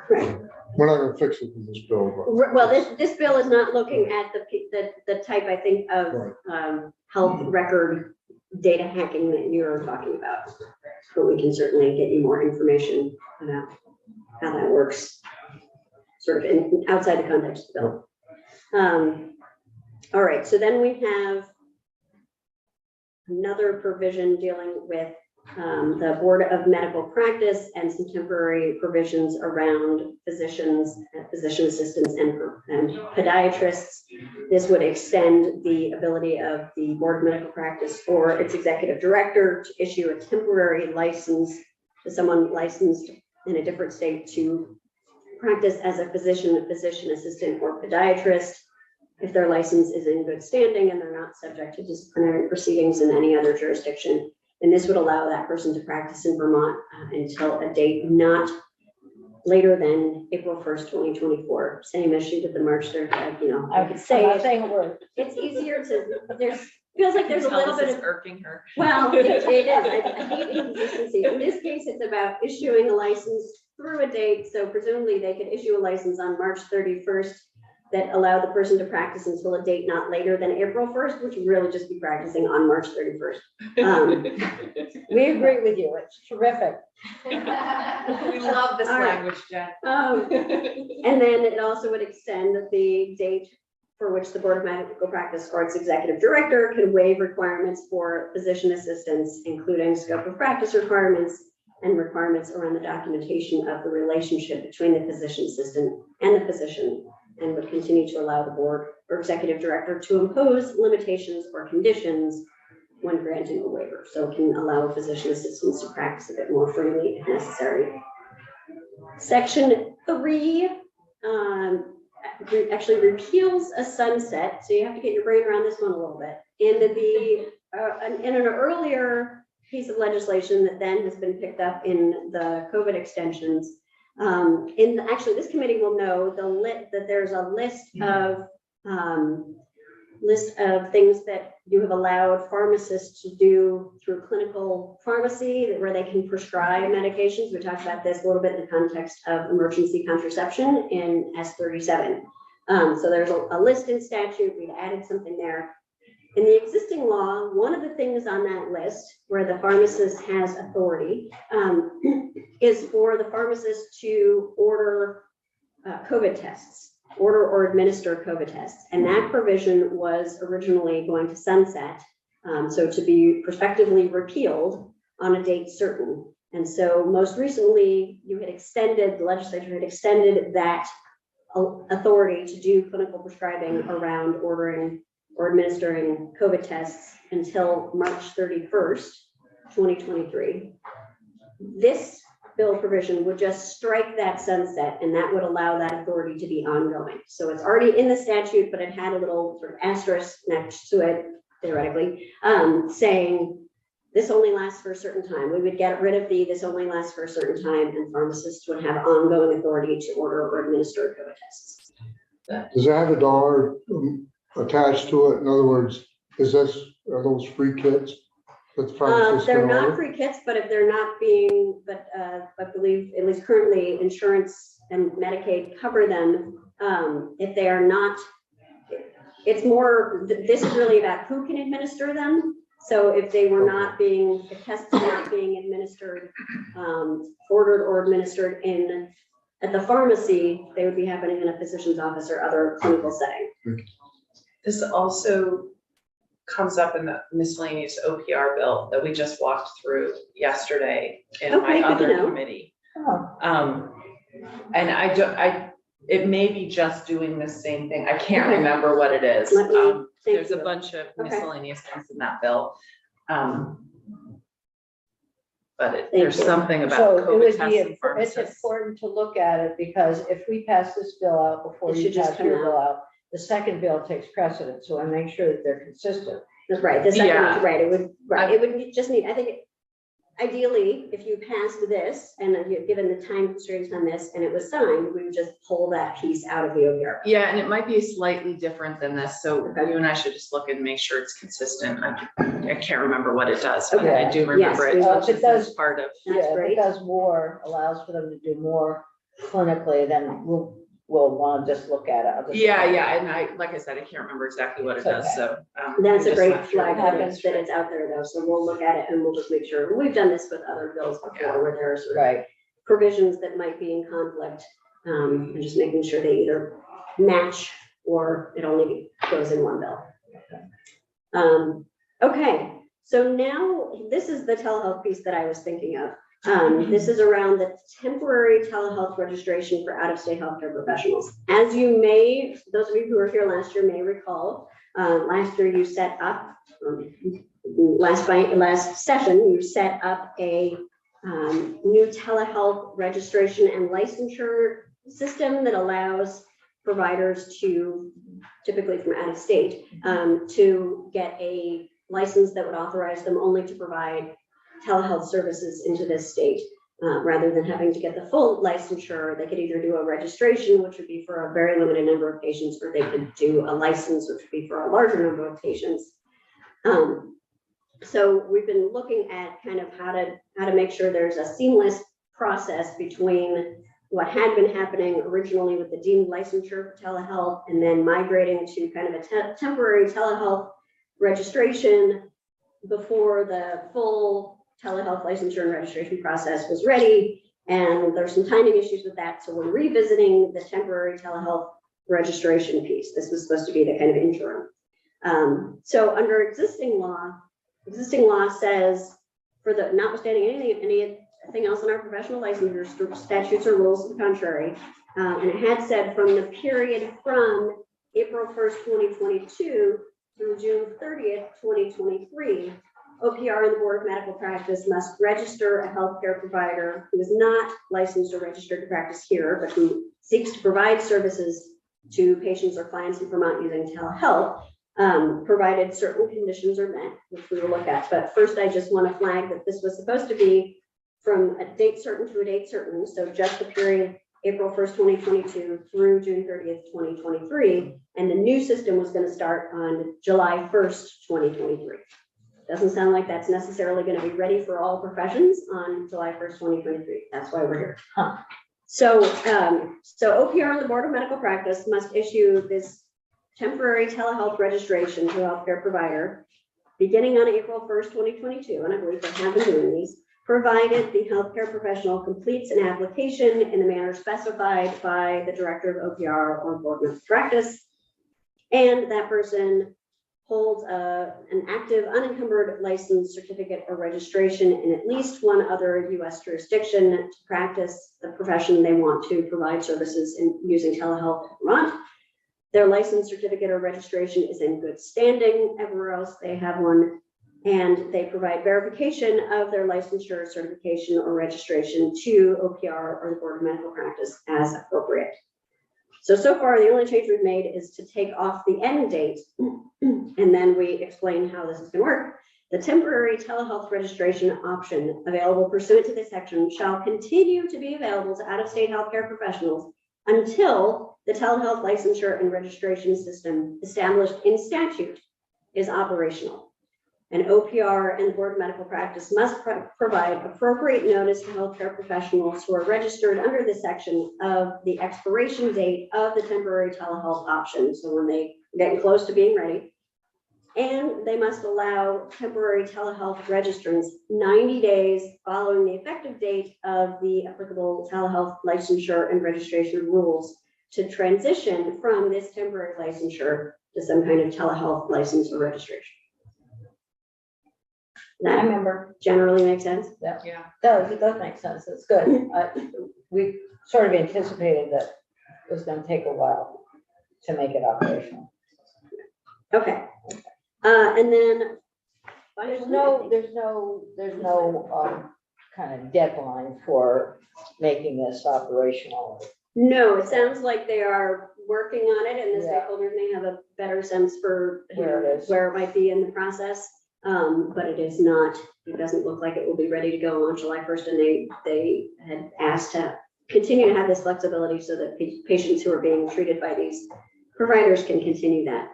Right. We're not gonna fix it in this bill, but. Well, this bill is not looking at the type, I think, of health record data hacking that you're talking about. But we can certainly get you more information about how that works, sort of outside the context of the bill. All right, so then we have another provision dealing with the Board of Medical Practice and some temporary provisions around physicians, physician assistants, and podiatrists. This would extend the ability of the Board of Medical Practice or its executive director to issue a temporary license to someone licensed in a different state to practice as a physician assistant, or podiatrist, if their license is in good standing and they're not subject to disciplinary proceedings in any other jurisdiction. And this would allow that person to practice in Vermont until a date not later than April 1st, 2024. Same issue with the March 3rd, I could say I'm not saying a word. it's easier to, feels like there's a Tell little this bit is of, irking her. well, it is, I hate inconsistency. In this case, it's about issuing a license through a date, so presumably they could issue a license on March 31st that allowed the person to practice until a date not later than April 1st, which would really just be practicing on March 31st. We agree with you. It's terrific. We love this All right. language, Jen. And then it also would extend the date for which the Board of Medical Practice or its executive director can waive requirements for physician assistants, including scope of practice requirements and requirements around the documentation of the relationship between the physician assistant and the physician, and would continue to allow the board or executive director to impose limitations or conditions when granting a waiver. So it can allow physician assistants to practice a bit more freely if necessary. Section 3 actually repeals a sunset, so you have to get your brain around this one a little bit. In an earlier piece of legislation that then has been picked up in the COVID extensions, actually this committee will know that there's a list of things that you have allowed pharmacists to do through clinical pharmacy, where they can prescribe medications. We talked about this a little bit in the context of emergency contraception in S37. So there's a list in statute. We've added something there. In the existing law, one of the things on that list where the pharmacist has authority is for the pharmacist to order COVID tests. Order or administer COVID tests. And that provision was originally going to sunset, so to be prospectively repealed on a date certain. And so most recently, the legislature had extended that authority to do clinical prescribing around ordering or administering COVID tests until March 31st, 2023. This bill provision would just strike that sunset, and that would allow that authority to be ongoing. So it's already in the statute, but it had a little sort of asterisk next to it, theoretically, saying this only lasts for a certain time. We would get rid of this only lasts for a certain time, and pharmacists would have ongoing authority to order or administer COVID tests. Does it have a dollar attached to it? In other words, are those free kits that the pharmacist They're can not order? free kits, but if they're not I believe at least currently insurance and Medicaid cover them. If they are not, it's more, this is really about who can administer them. So if they were not being, if tests are not being administered, ordered or administered at the pharmacy, they would be happening in a physician's office or other clinical setting. This also comes up in the miscellaneous OPR bill that we just walked through yesterday in Okay, my good to other know. committee. Oh, And it may be just doing the same thing. I can't Okay. remember what it is. Let me- thank There's a you. bunch of Okay. miscellaneous things in that bill. But Thank there's you. something about So it COVID would tests be, and it's pharmacists. important to look at it, because if we pass this bill out before It you should just pass come your out. bill out, the second bill takes precedence, so I make sure that they're consistent. That's right, the second, Yeah. right, it would just need, I think, ideally, if you passed this and you're given the time constraints on this and it was signed, we would just pull that piece out of the OPR. Yeah, and it might be slightly different than this, so Okay. you and I should just look and make sure it's consistent. I can't remember what it does, but Okay. I do remember it, Yes, which if it is does- part of. That's Yeah, if great. it does more, allows for them to do more clinically, then we'll want to just look at it. I'll just- Yeah, and like I said, I can't remember exactly what it It's does, okay. so. That's we a just great went through flag it. that it's out there though, so we'll look at it and we'll just make sure. We've done this with other bills before where there are sort of Right, provisions that might be in conflict, and just making sure they either match or it only goes in one bill. Okay, so now this is the telehealth piece that I was thinking of. This is around the temporary telehealth registration for out-of-state healthcare professionals. As you may, those of you who were here last year may recall, last year you set up, last session, you set up a new telehealth registration and licensure system that allows providers to, typically from out of state, to get a license that would authorize them only to provide telehealth services into this state. Rather than having to get the full licensure, they could either do a registration, which would be for a very limited number of patients, or they could do a license, which would be for a larger number of patients. So we've been looking at kind of how to make sure there's a seamless process between what had been happening originally with the deemed licensure for telehealth and then migrating to kind of a temporary telehealth registration before the full telehealth licensure and registration process was ready. And there's some timing issues with that. So we're revisiting the temporary telehealth registration piece. This was supposed to be the kind of interim. So under existing law says, for the notwithstanding anything else in our professional licensure statutes or rules to the contrary, and it had said from the period from April 1st, 2022 through June 30th, 2023, OPR and the Board of Medical Practice must register a healthcare provider who is not licensed or registered to practice here, but who seeks to provide services to patients or clients in Vermont using telehealth, provided certain conditions are met, which we will look at. But first, I just want to flag that this was supposed to be from a date certain to a date certain. So just the period April 1st, 2022 through June 30th, 2023. And the new system was going to start on July 1st, 2023. Doesn't sound like that's necessarily going to be ready for all professions on July 1st, 2023. That's why we're here. So OPR and the Board of Medical Practice must issue this temporary telehealth registration to a healthcare provider beginning on April 1st, 2022, and I believe they have been doing these, provided the healthcare professional completes an application in the manner specified by the Director of OPR or Board of Medical Practice, and that person holds an active unencumbered license, certificate, or registration in at least one other U.S. jurisdiction to practice the profession they want to provide services in using telehealth in Vermont. Their license, certificate, or registration is in good standing everywhere else they have one, and they provide verification of their licensure, certification, or registration to OPR or the Board of Medical Practice as appropriate. So far, the only change we've made is to take off the end date, and then we explain how this is going to work. The temporary telehealth registration option available pursuant to this section shall continue to be available to out-of-state healthcare professionals until the telehealth licensure and registration system established in statute is operational. And OPR and the Board of Medical Practice must provide appropriate notice to healthcare professionals who are registered under this section of the expiration date of the temporary telehealth option. So when they get close to being ready, and they must allow temporary telehealth registrants 90 days following the effective date of the applicable telehealth licensure and registration rules to transition from this temporary licensure to some kind of telehealth license or registration. I That remember. generally makes sense. Yeah. It does make sense. It's good. We sort of anticipated that it was going to take a while to make it operational. Okay. And then There's no kind of deadline for making this operational. no, it sounds like they are working on it, and the Yeah. stakeholders may have a better sense for Where it is. where it might be in the process. But it is not, it doesn't look like it will be ready to go on July 1st. And they had asked to continue to have this flexibility so that patients who are being treated by these providers can continue that.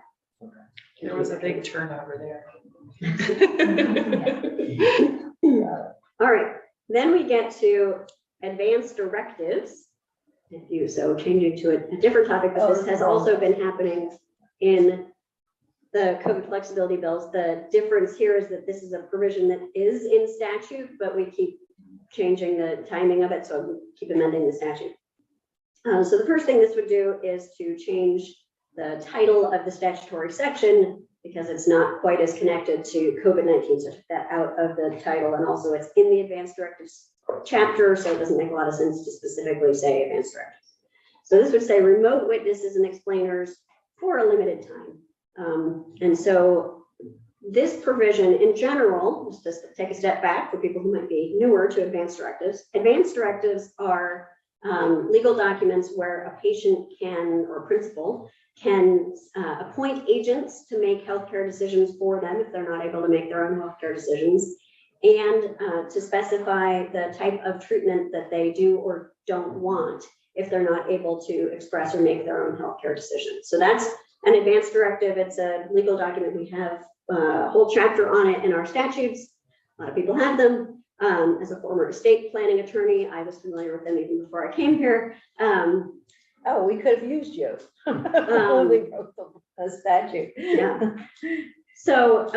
There was a big turnover there. All right, then we get to advanced directives. So changing to a different topic, but this has also been happening in the COVID flexibility bills. The difference here is that this is a provision that is in statute, but we keep changing the timing of it, so we keep amending the statute. So the first thing this would do is to change the title of the statutory section because it's not quite as connected to COVID-19, so took that out of the title, and also it's in the advanced directives chapter, so it doesn't make a lot of sense to specifically say advanced directives. So this would say remote witnesses and explainers for a limited time. And so this provision in general, just to take a step back for people who might be newer to advanced directives. Advanced directives are legal documents where a patient can, or principal, can appoint agents to make healthcare decisions for them if they're not able to make their own healthcare decisions, and to specify the type of treatment that they do or don't want if they're not able to express or make their own healthcare decisions. So that's an advanced directive. It's a legal document we have whole chapter on it in our statutes. A lot of people have them. As a former estate planning attorney, I was familiar with them even before I came here. Oh, we could have used you. When we wrote the statute. Yeah. So,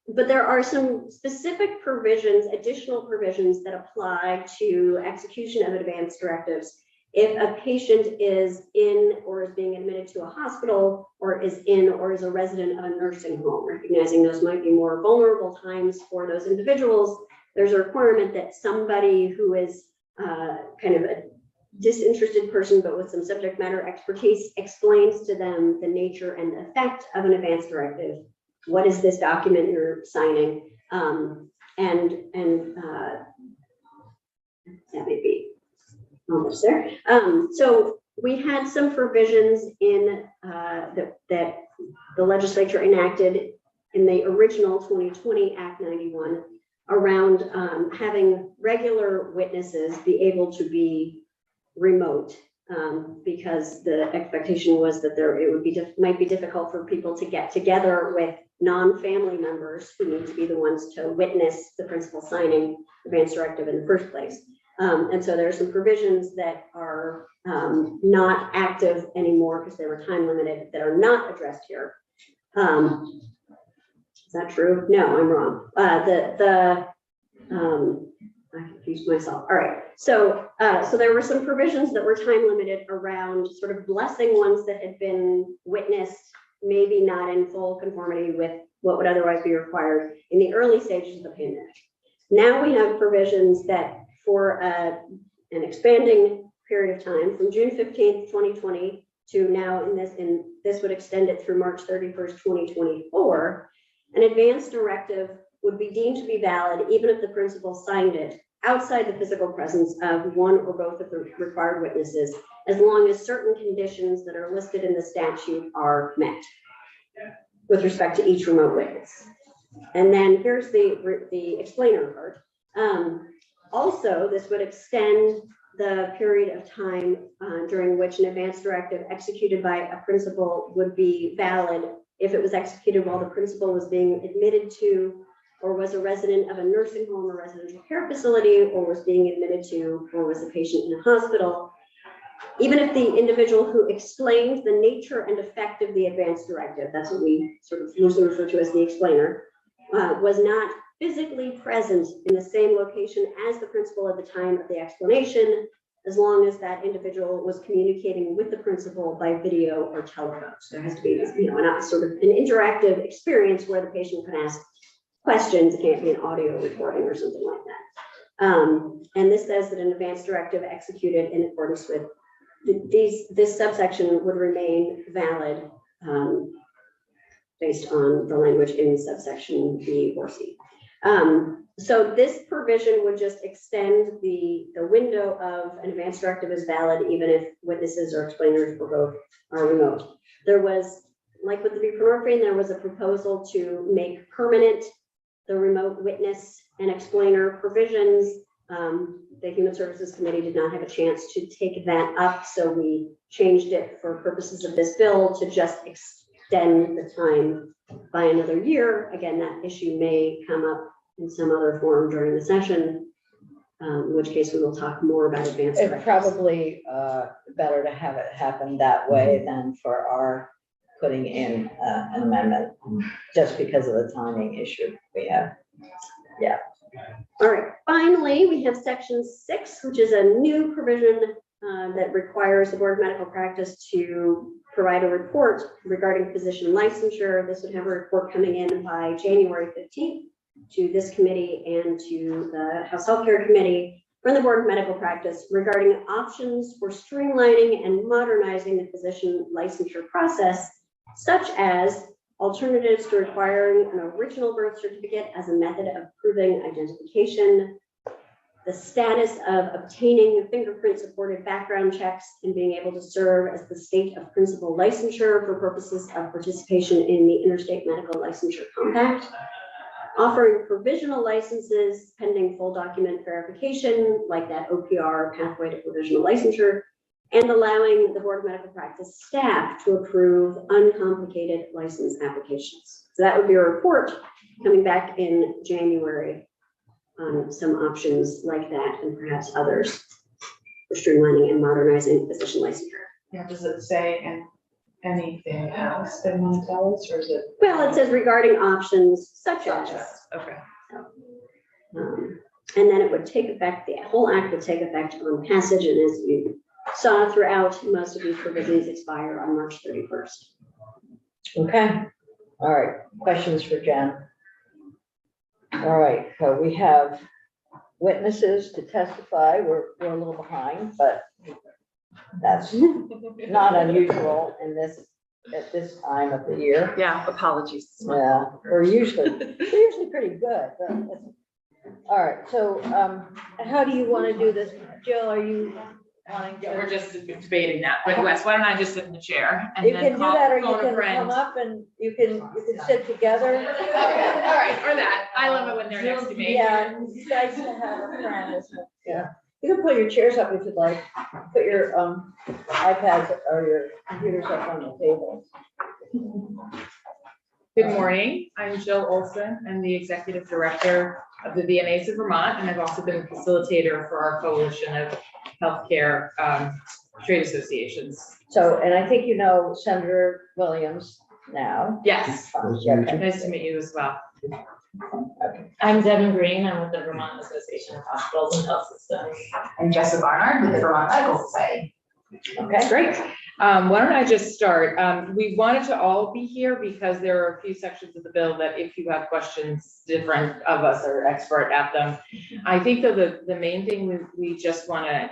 but there are some specific provisions, additional provisions that apply to execution of advance directives. If a patient is in or is being admitted to a hospital or is in or is a resident of a nursing home, recognizing those might be more vulnerable times for those individuals, there's a requirement that somebody who is kind of a disinterested person, but with some subject matter expertise, explains to them the nature and effect of an advance directive. What is this document you're signing? That may be almost there. So we had some provisions in that the legislature enacted in the original 2020 Act 91 around having regular witnesses be able to be remote, because the expectation was that it would be might be difficult for people to get together with non-family members who need to be the ones to witness the principal signing advance directive in the first place. And so there are some provisions that are not active anymore because they were time limited, that are not addressed here. Is that true? No, I'm wrong. I confused myself. All right. So there were some provisions that were time limited around sort of blessing ones that had been witnessed, maybe not in full conformity with what would otherwise be required in the early stages of the pandemic. Now we have provisions that for an expanding period of time from June 15th, 2020 to now this would extend it through March 31st, 2024, an advance directive would be deemed to be valid even if the principal signed it outside the physical presence of one or both of the required witnesses, as long as certain conditions that are listed in the statute are met with respect to each remote witness. And then here's the explainer part. Also, this would extend the period of time during which an advance directive executed by a principal would be valid if it was executed while the principal was being admitted to or was a resident of a nursing home or residential care facility, or was being admitted to, or was a patient in a hospital. Even if the individual who explained the nature and effect of the advance directive, that's what we sort of loosely refer to as the explainer, was not physically present in the same location as the principal at the time of the explanation, as long as that individual was communicating with the principal by video or telephone. So there has to be, not sort of an interactive experience where the patient can ask questions. It can't be an audio recording or something like that. And this says that an advance directive executed in accordance with this subsection would remain valid based on the language in subsection B or C. So this provision would just extend the window of an advance directive as valid, even if witnesses or explainers for both are remote. There was, like with the buprenorphine, there was a proposal to make permanent the remote witness and explainer provisions. The Human Services Committee did not have a chance to take that up, so we changed it for purposes of this bill to just extend the time by another year. Again, that issue may come up in some other form during the session, in which case we will talk more about advanced directives. It's probably better to have it happen that way than for our putting in an amendment, just because of the timing issue we have. Yeah. All right, finally, we have section 6, which is a new provision that requires the Board of Medical Practice to provide a report regarding physician licensure. This would have a report coming in by January 15th to this committee and to the House Healthcare Committee from the Board of Medical Practice regarding options for streamlining and modernizing the physician licensure process, such as alternatives to requiring an original birth certificate as a method of proving identification, the status of obtaining fingerprint-supported background checks and being able to serve as the state of principal licensure for purposes of participation in the Interstate Medical Licensure Compact, offering provisional licenses pending full document verification, like that OPR pathway to provisional licensure, and allowing the Board of Medical Practice staff to approve uncomplicated license applications. So that would be a report coming back in January on some options like that and perhaps others for streamlining and modernizing physician licensure. Yeah, does it say anything else they want to tell us, or is it? Well, it says regarding options such as. Okay. And then it would take effect, the whole act would take effect on passage, and as you saw throughout, most of these provisions expire on March 31st. Okay, all right, questions for Jen? All right, so we have witnesses to testify, we're a little behind, but that's not unusual in this, at this time of the year. Yeah, apologies. Yeah, we're usually pretty good, but all right, so, how do you want to do this? Jill, are you wanting Yeah, we're to? just debating that, but Wes, why don't I just sit in the chair and You then can do call that, or you phone a can friend? come up and you can sit together. Okay, all right, or that, I love it when they're next to me. Yeah, it's nice to have a friend, isn't it? Yeah. You can pull your chairs up if you'd like, put your iPads or your computers up on the table. Good morning, I'm Jill Olson, I'm the Executive Director of the VNAs of Vermont, and I've also been a facilitator for our coalition of healthcare trade associations. So, and I think you know Senator Williams now. Yes, Yeah, okay. nice to meet you as well. I'm Devin Green, I'm with the Vermont Association of Hospitals and Health Systems. I'm Jessica Barnard with the Vermont Medical Society. Okay, Great. Why don't I just start? We wanted to all be here because there are a few sections of the bill that if you have questions, different of us are expert at them. I think though the main thing we just want to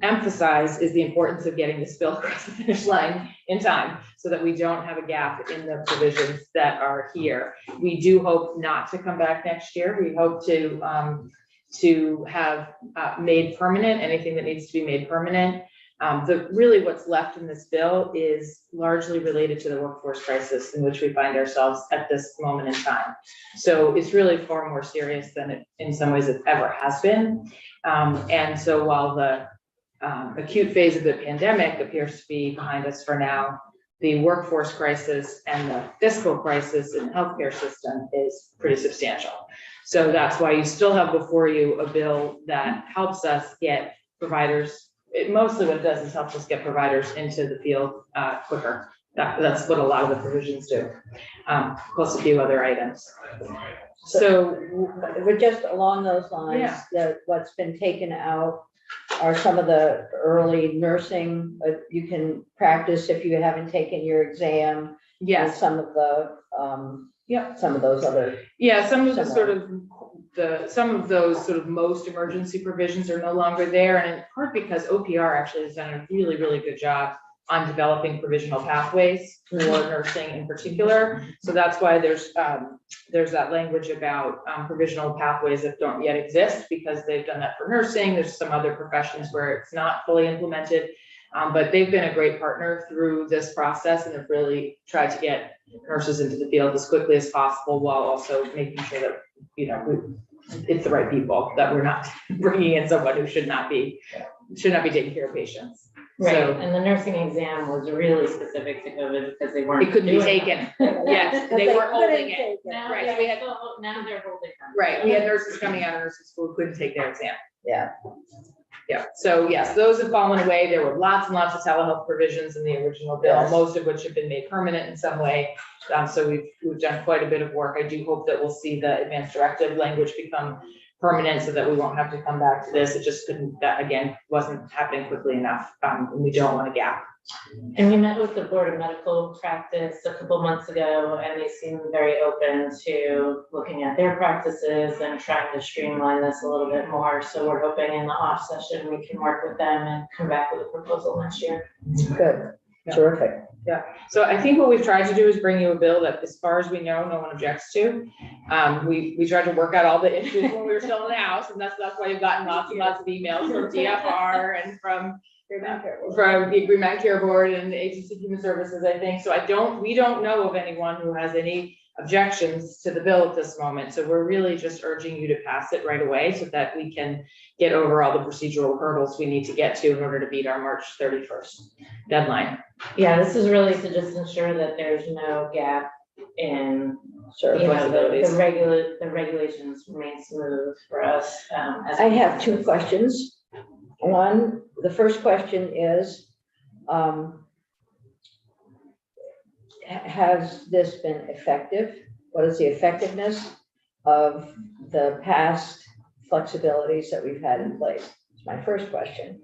emphasize is the importance of getting this bill across the finish line in time so that we don't have a gap in the provisions that are here. We do hope not to come back next year. We hope to have made permanent anything that needs to be made permanent. Really what's left in this bill is largely related to the workforce crisis in which we find ourselves at this moment in time. So it's really far more serious than it in some ways it ever has been. And so while the acute phase of the pandemic appears to be behind us for now, the workforce crisis and the fiscal crisis in the healthcare system is pretty substantial. So that's why you still have before you a bill that helps us get providers. Mostly what it does is helps us get providers into the field quicker. That's what a lot of the provisions do, plus a few other items. So but just along those lines, Yeah. what's been taken out are some of the early nursing, you can practice if you haven't taken your exam. And yes, some of the, some of those other, yeah, some of the Similar. some of those sort of most emergency provisions are no longer there, and in part because OPR actually has done a really, really good job on developing provisional pathways for nursing in particular. So that's why there's that language about provisional pathways that don't yet exist, because they've done that for nursing. There's some other professions where it's not fully implemented, but they've been a great partner through this process and have really tried to get nurses into the field as quickly as possible, while also making sure that, you know, it's the right people, that we're not bringing in someone who should not be taking care of patients. Right, So and the nursing exam was really specific to COVID because they weren't. it couldn't be doing it. taken. Yes, they were couldn't holding take it. Now, Right, yeah, so we had- now they're holding them. Right, we had nurses coming out of nursing school who couldn't take their exam. Yeah. Yeah, so yes, those have fallen away. There were lots and lots of telehealth provisions in the original bill, Yes. most of which have been made permanent in some way. So we've done quite a bit of work. I do hope that we'll see the advanced directive language become permanent so that we won't have to come back to this. It just couldn't, that again, wasn't happening quickly enough. And we don't want a gap. And we met with the Board of Medical Practice a couple months ago, and they seem very open to looking at their practices and trying to streamline this a little bit more. So we're hoping in the off session, we can work with them and come back with a proposal next year. Good, Yeah. terrific. So I think what we've tried to do is bring you a bill that, as far as we know, no one objects to. We tried to work out all the issues when we were still in the house, and that's why you've gotten lots and lots of emails from DFR and from the Agreement Care Board and the Agency of Human Services, I think. So we don't know of anyone who has any objections to the bill at this moment. So we're really just urging you to pass it right away so that we can get over all the procedural hurdles we need to get to in order to beat our March 31st deadline. Yeah, this is really to just ensure that there's no gap in, Sure. you know, the regulations remain smooth for us, as. I have two questions. One, the first question is, has this been effective? What is the effectiveness of the past flexibilities that we've had in place? It's my first question.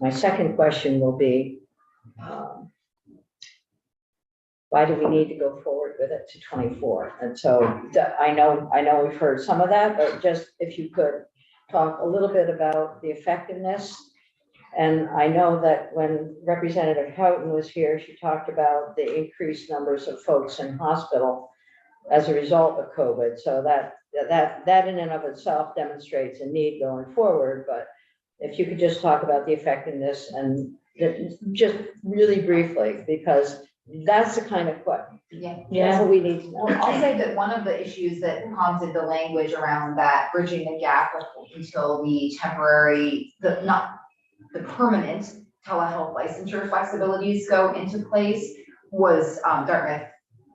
My second question will be, why do we need to go forward with it to 24? And so I know we've heard some of that, but just if you could talk a little bit about the effectiveness. And I know that when Representative Houghton was here, she talked about the increased numbers of folks in hospital as a result of COVID. So that in and of itself demonstrates a need going forward. But if you could just talk about the effectiveness and just really briefly, because that's the kind of what, that's what we need to know. Well, I'll say that one of the issues that prompted the language around that bridging the gap until the temporary, not the permanent telehealth licensure flexibilities go into place was Dartmouth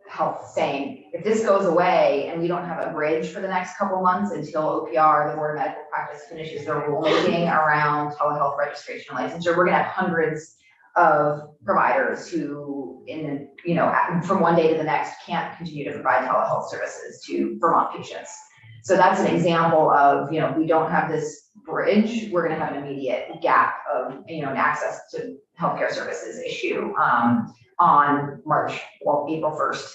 Health saying, if this goes away and we don't have a bridge for the next couple months until OPR, the Board of Medical Practice, finishes their rulemaking around telehealth registration and licensure, we're gonna have hundreds of providers who from one day to the next can't continue to provide telehealth services to Vermont patients. So that's an example of, we don't have this bridge, we're gonna have an immediate gap of, an access to healthcare services issue on April 1st.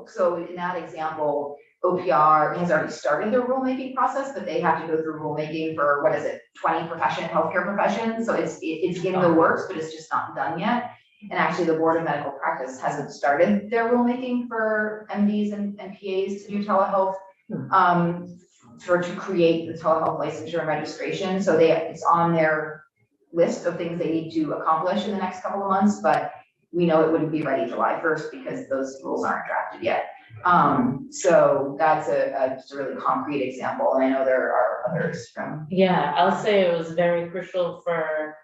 So in that example, OPR has already started their rulemaking process, but they have to go through rulemaking for, 20 healthcare professions. So it's in the works, but it's just not done yet. And actually the Board of Medical Practice hasn't started their rulemaking for MDs and PAs to do telehealth, to create the telehealth licensure and registration. So it's on their list of things they need to accomplish in the next couple of months, but we know it wouldn't be ready July 1st because those rules aren't drafted yet. So that's just a really concrete example. And I know there are others from. Yeah, I'll say it was very crucial for,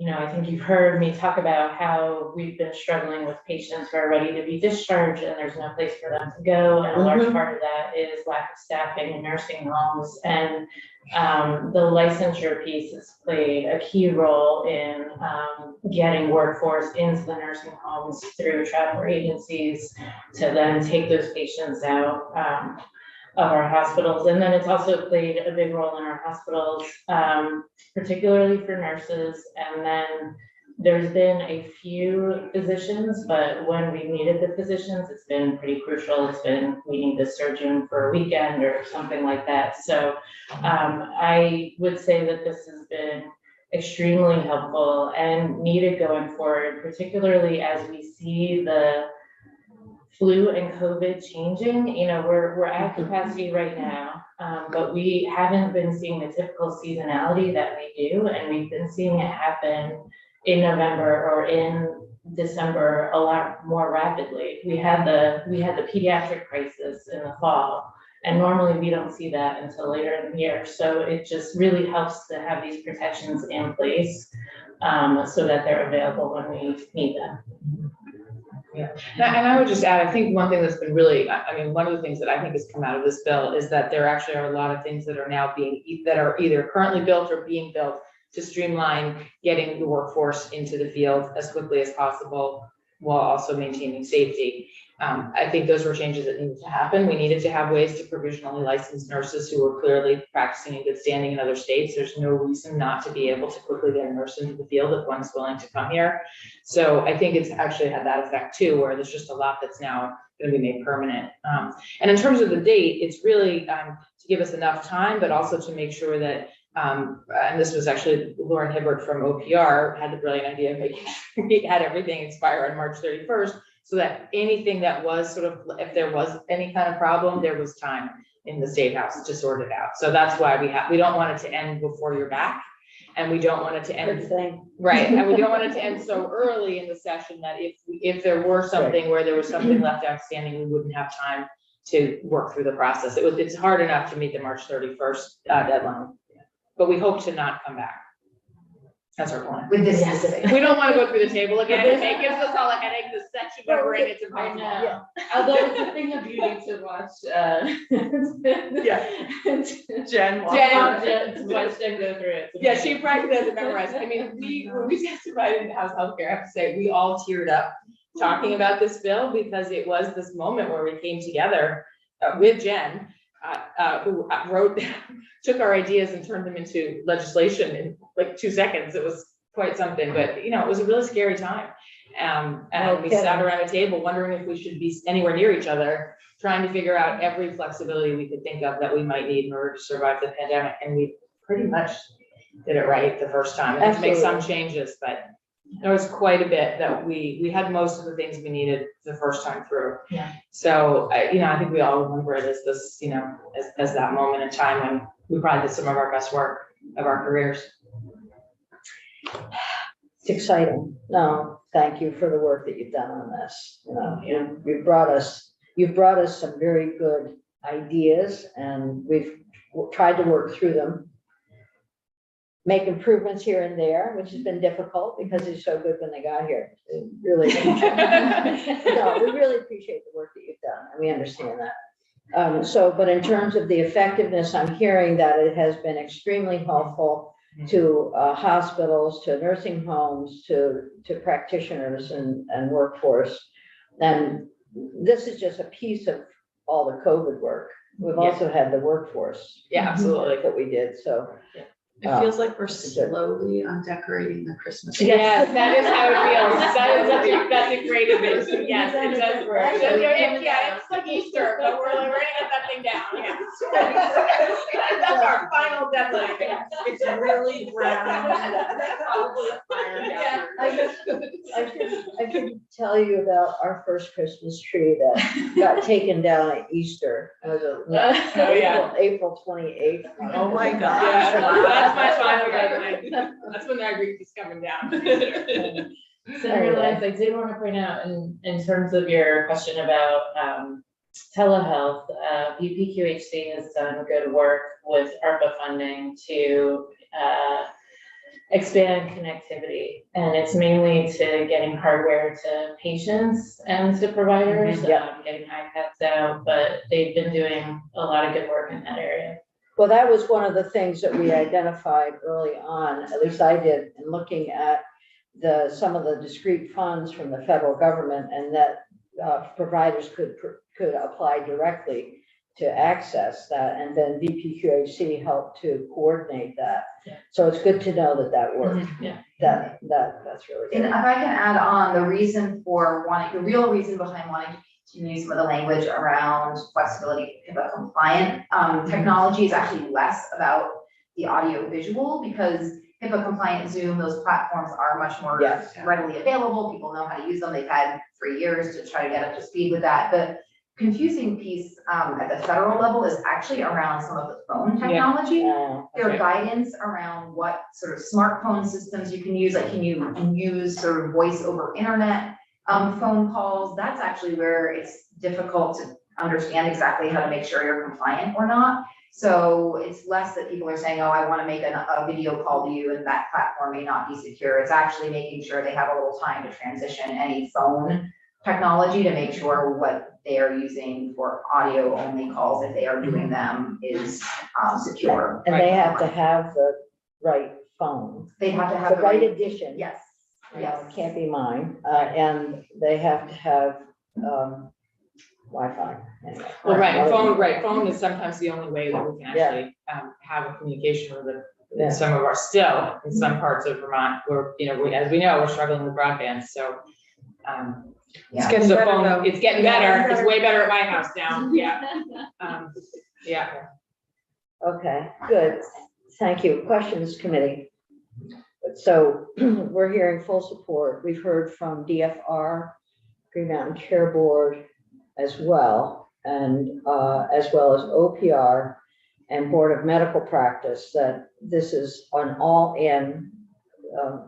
I think you've heard me talk about how we've been struggling with patients who are ready to be discharged and there's no place for them to go. And a large part of that is lack of staffing in nursing homes. And the licensure piece has played a key role in getting workforce into the nursing homes through travel agencies to then take those patients out of our hospitals. And then it's also played a big role in our hospitals, particularly for nurses. And then there's been a few physicians, but when we needed the physicians, it's been pretty crucial. It's been we need the surgeon for a weekend or something like that. So I would say that this has been extremely helpful and needed going forward, particularly as we see the flu and COVID changing. We're at capacity right now, but we haven't been seeing the typical seasonality that we do, and we've been seeing it happen in November or in December a lot more rapidly. We had the pediatric crisis in the fall, and normally we don't see that until later in the year. So it just really helps to have these protections in place so that they're available when we need them. Yeah, and I would just add, I think one thing that's been really, one of the things that I think has come out of this bill is that there actually are a lot of things that are now that are either currently built or being built to streamline getting the workforce into the field as quickly as possible while also maintaining safety. I think those were changes that needed to happen. We needed to have ways to provisionally license nurses who were clearly practicing in good standing in other states. There's no reason not to be able to quickly get a nurse into the field if one's willing to come here. So I think it's actually had that effect too, where there's just a lot that's now going to be made permanent. And in terms of the date, it's really to give us enough time, but also to make sure that and this was actually Lauren Hibbert from OPR had the brilliant idea of making sure we had everything expire on March 31st, so that anything that was sort of, if there was any kind of problem, there was time in the State House to sort it out. So that's why we don't want it to end before you're back, and we don't want it to end right, and we don't want it to end so early in the session that if there were something where there was something left outstanding, we wouldn't have time to work through the process. It's hard enough to meet the March 31st deadline. But we hope to not come back. That's our plan. with this specific. We don't want to go through the table again. It gives us all a headache, this section that we're in, it's I impossible. know, although it's a thing of beauty to watch, Yeah. Jen. walk Jen, through. to watch Jen go through it. Yeah, she practically doesn't memorize. I mean, when we testified in House Healthcare, I have to say, we all teared up talking about this bill because it was this moment where we came together with Jen, who took our ideas and turned them into legislation in like 2 seconds. It was quite something, but you know, it was a really scary time. And we sat around a table wondering if we should be anywhere near each other, trying to figure out every flexibility we could think of that we might need in order to survive the pandemic. And we pretty much did it right the first time. We had to make some changes, but there was quite a bit that we had most of the things we needed the first time through. Yeah. So, you know, I think we all remember it as this, you know, as that moment in time when we probably did some of our best work of our careers. It's exciting. No, thank you for the work that you've done on this. You know, you've brought us some very good ideas, and we've tried to work through them. Make improvements here and there, which has been difficult because they're so good when they got here. Really, no, we really appreciate the work that you've done, and we understand that. But in terms of the effectiveness, I'm hearing that it has been extremely helpful to hospitals, to nursing homes, to practitioners and workforce. And this is just a piece of all the COVID work. We've also had the workforce. Yeah, absolutely. That we did, so. It feels like we're slowly undecorating the Christmas. Yes, that is how it feels. That's a great image. Yes, it does work. Yeah, it's like Easter, but we're ready to get that thing down. Yeah. That's our final deadline. It's really brown. Probably a fire hazard. I should tell you about our first Christmas tree that got taken down at Easter. It was April 28th. Oh my Yeah, gosh. that's my final deadline. That's when that wreath is coming down. Senator Lyons, I did want to point out in terms of your question about telehealth, VPQHC has done good work with ARPA funding to expand connectivity. And it's mainly to getting hardware to patients and to providers, getting iPads out, but they've been doing a lot of good work in that area. Well, that was one of the things that we identified early on, at least I did, in looking at some of the discrete funds from the federal government, and that providers could apply directly to access that, and then VPQHC helped to coordinate that. Yeah. So it's good to know that worked. Yeah. That's really And good. if I can add on, the real reason behind wanting to continue some of the language around flexibility HIPAA compliant technology is actually less about the audio visual, because HIPAA compliant Zoom, those platforms are much more readily available. People know how to use them. They've had for years to try to get up to speed with that. The confusing piece at the federal level is actually around some of the phone technology. Their guidance around what sort of smartphone systems you can use, like can you use sort of voice over internet phone calls. That's actually where it's difficult to understand exactly how to make sure you're compliant or not. So it's less that people are saying, oh, I want to make a video call to you and that platform may not be secure. It's actually making sure they have a little time to transition any phone technology to make sure what they are using for audio only calls, if they are doing them, is secure. And they have to have the right phone, They have to have the right edition. Yes. You know, it can't be mine, and they have to have Wi-Fi. Anyway. Well, phone is sometimes the only way that we can actually have a communication with it. In some of our, still, in some parts of Vermont, where, you know, as we know, we're struggling with broadband, so. It's getting better though. It's getting better, it's way better at my house now, yeah. Okay, good. Thank you. Questions, committee? So we're hearing full support. We've heard from DFR, Green Mountain Care Board as well, and as well as OPR and Board of Medical Practice, that this is an all-in,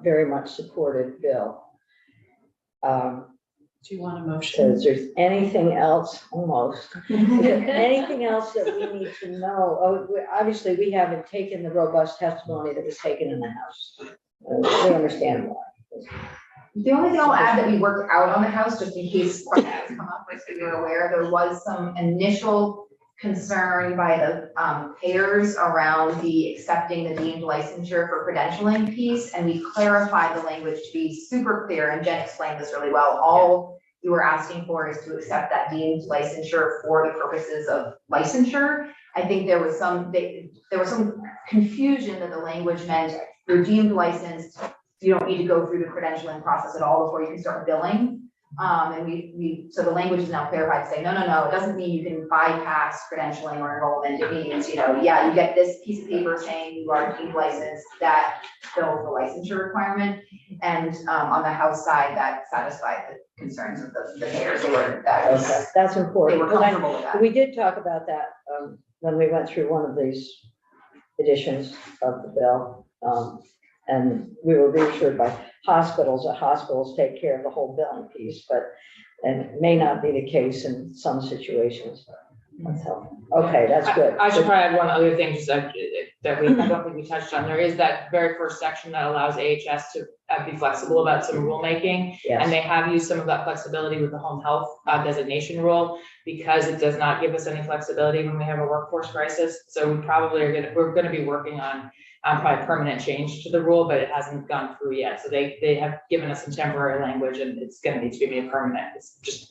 very much supported bill. Do you want a motion? Is there anything else, almost, is there anything else that we need to know? Oh, obviously, we haven't taken the robust testimony that was taken in the House. We understand why. The only thing I'll add that we worked out on the house, just in case questions come up, just so you're aware, there was some initial concern by the payers around the accepting the deemed licensure for credentialing piece, and we clarified the language to be super clear, and Jen explained this really well. All you were asking for is to accept that deemed licensure for the purposes of licensure. I think there was some confusion that the language meant you're deemed licensed, you don't need to go through the credentialing process at all before you can start billing. And so the language is now clarified to say, no, it doesn't mean you can bypass credentialing or enrollment. It means, you get this piece of paper saying you are deemed licensed, that fills the licensure requirement. And on the House side, that satisfied the concerns of the payers. Okay, that's They important. were Because comfortable with that. we did talk about that when we went through one of these editions of the bill. And we were reassured by hospitals that hospitals take care of the whole billing piece, and it may not be the case in some situations. That's helpful. Okay, that's good. I should probably add one other thing, just that I don't think we touched on. There is that very first section that allows AHS to be flexible about some rulemaking. Yes. And they have used some of that flexibility with the home health designation rule, because it does not give us any flexibility when we have a workforce crisis. So we're gonna be working on probably permanent change to the rule, but it hasn't gone through yet. So they have given us some temporary language, and it's gonna need to be made permanent.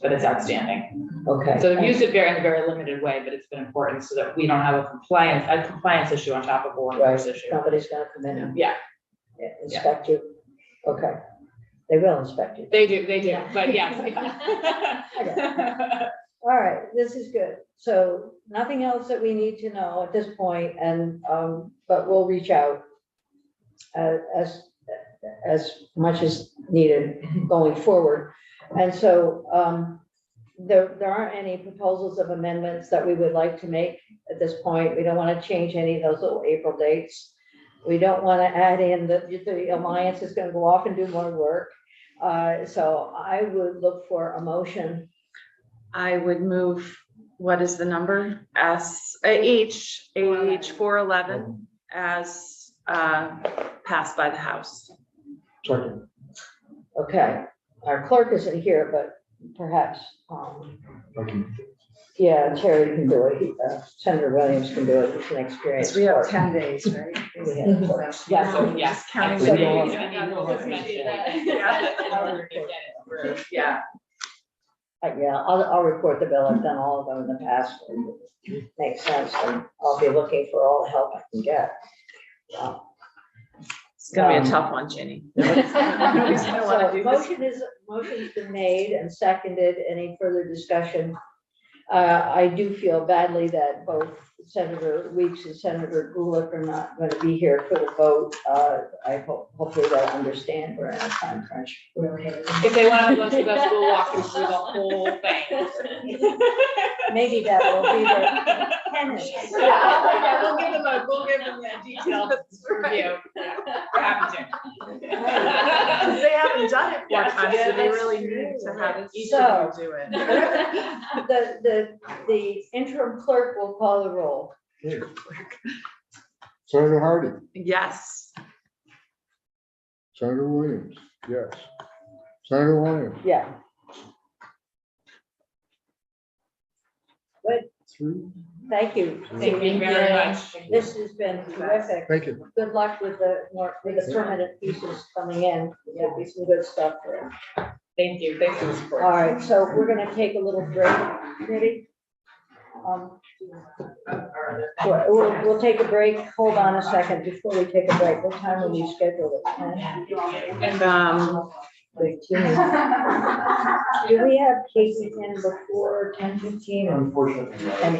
But it's outstanding. Okay. So they've used it in a very limited way, but it's been important so that we don't have a compliance issue on top of a workforce Right, issue. somebody's gonna come in and Yeah, inspect you. Okay, they will inspect you. they do, but yes. All right, this is good. So nothing else that we need to know at this point, and, but we'll reach out as much as needed going forward. And so, there aren't any proposals of amendments that we would like to make at this point. We don't want to change any of those little April dates. We don't want to add in the Alliance is going to go off and do more work. So I would look for a motion. I would move, what is the number? H 411 as passed by the House. Second. Okay, our clerk isn't here, but perhaps, Okay. yeah, Terry can do it. Senator Williams can do it. He's an experienced. We have clerk. 10 days, right? We have- Yeah, so yes. Counting the absolutely. days. Yeah. Yeah, I'll report the bill. I've done all of them in the past. Makes sense. And I'll be looking for all the help I can get. It's gonna be a tough one, Ginny. Nobody's gonna wanna do this. Motion's been made and seconded. Any further discussion? I do feel badly that both Senator Weeks and Senator Gulick are not going to be here for the vote. Hopefully they'll understand we're in a time crunch. If they want to go through that, we'll walk them through the whole thing. Maybe that will be the tennis. Yeah, we'll give them a detailed review. We're happy to. Because they haven't done it 4 Yes, times, yeah, so they that's really true. need to have each So- of you do it. The interim clerk will call the roll. Senator Hardy, Yes. Senator Williams, yes. Senator Williams. Yeah. Three. Thank you. Thank you very much. This has been terrific. Thank you. Good luck with the permanent pieces coming in. There'll be some good stuff there. Thank you. Thanks for the support. All right, so we're gonna take a little break. Ready? We'll take a break. Hold on a second before we take a break. What time are we scheduled at 10? And, 15. Do we have cases in before 10:15? Unfortunately. And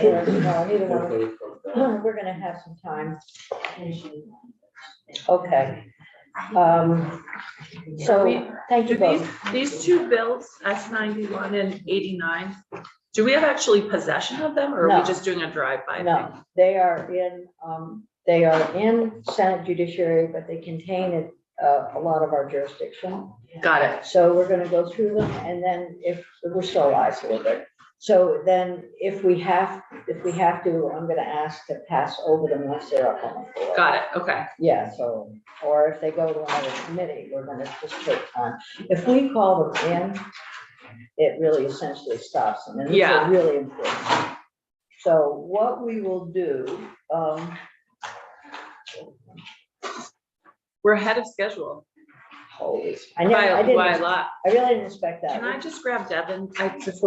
no, neither one. We're gonna have some time. Okay. So, thank you do both. these 2 bills, S91 and 89, do we have actually possession of them, or are No. we just doing a drive-by? No, they are in Senate Judiciary, but they contain a lot of our jurisdiction. Got it. So we're gonna go through them, and then if we're still alive a little bit, So then if we have to, I'm gonna ask to pass over them once they're up on the floor. Got it, okay. Yeah, so, or if they go to another committee, we're gonna just take time. If we call them in, it really essentially stops them, and these Yeah. are really important. So what we will do, We're ahead of schedule holy, I never, I by a didn't, lot. I really didn't expect that. Can I just grab Devin before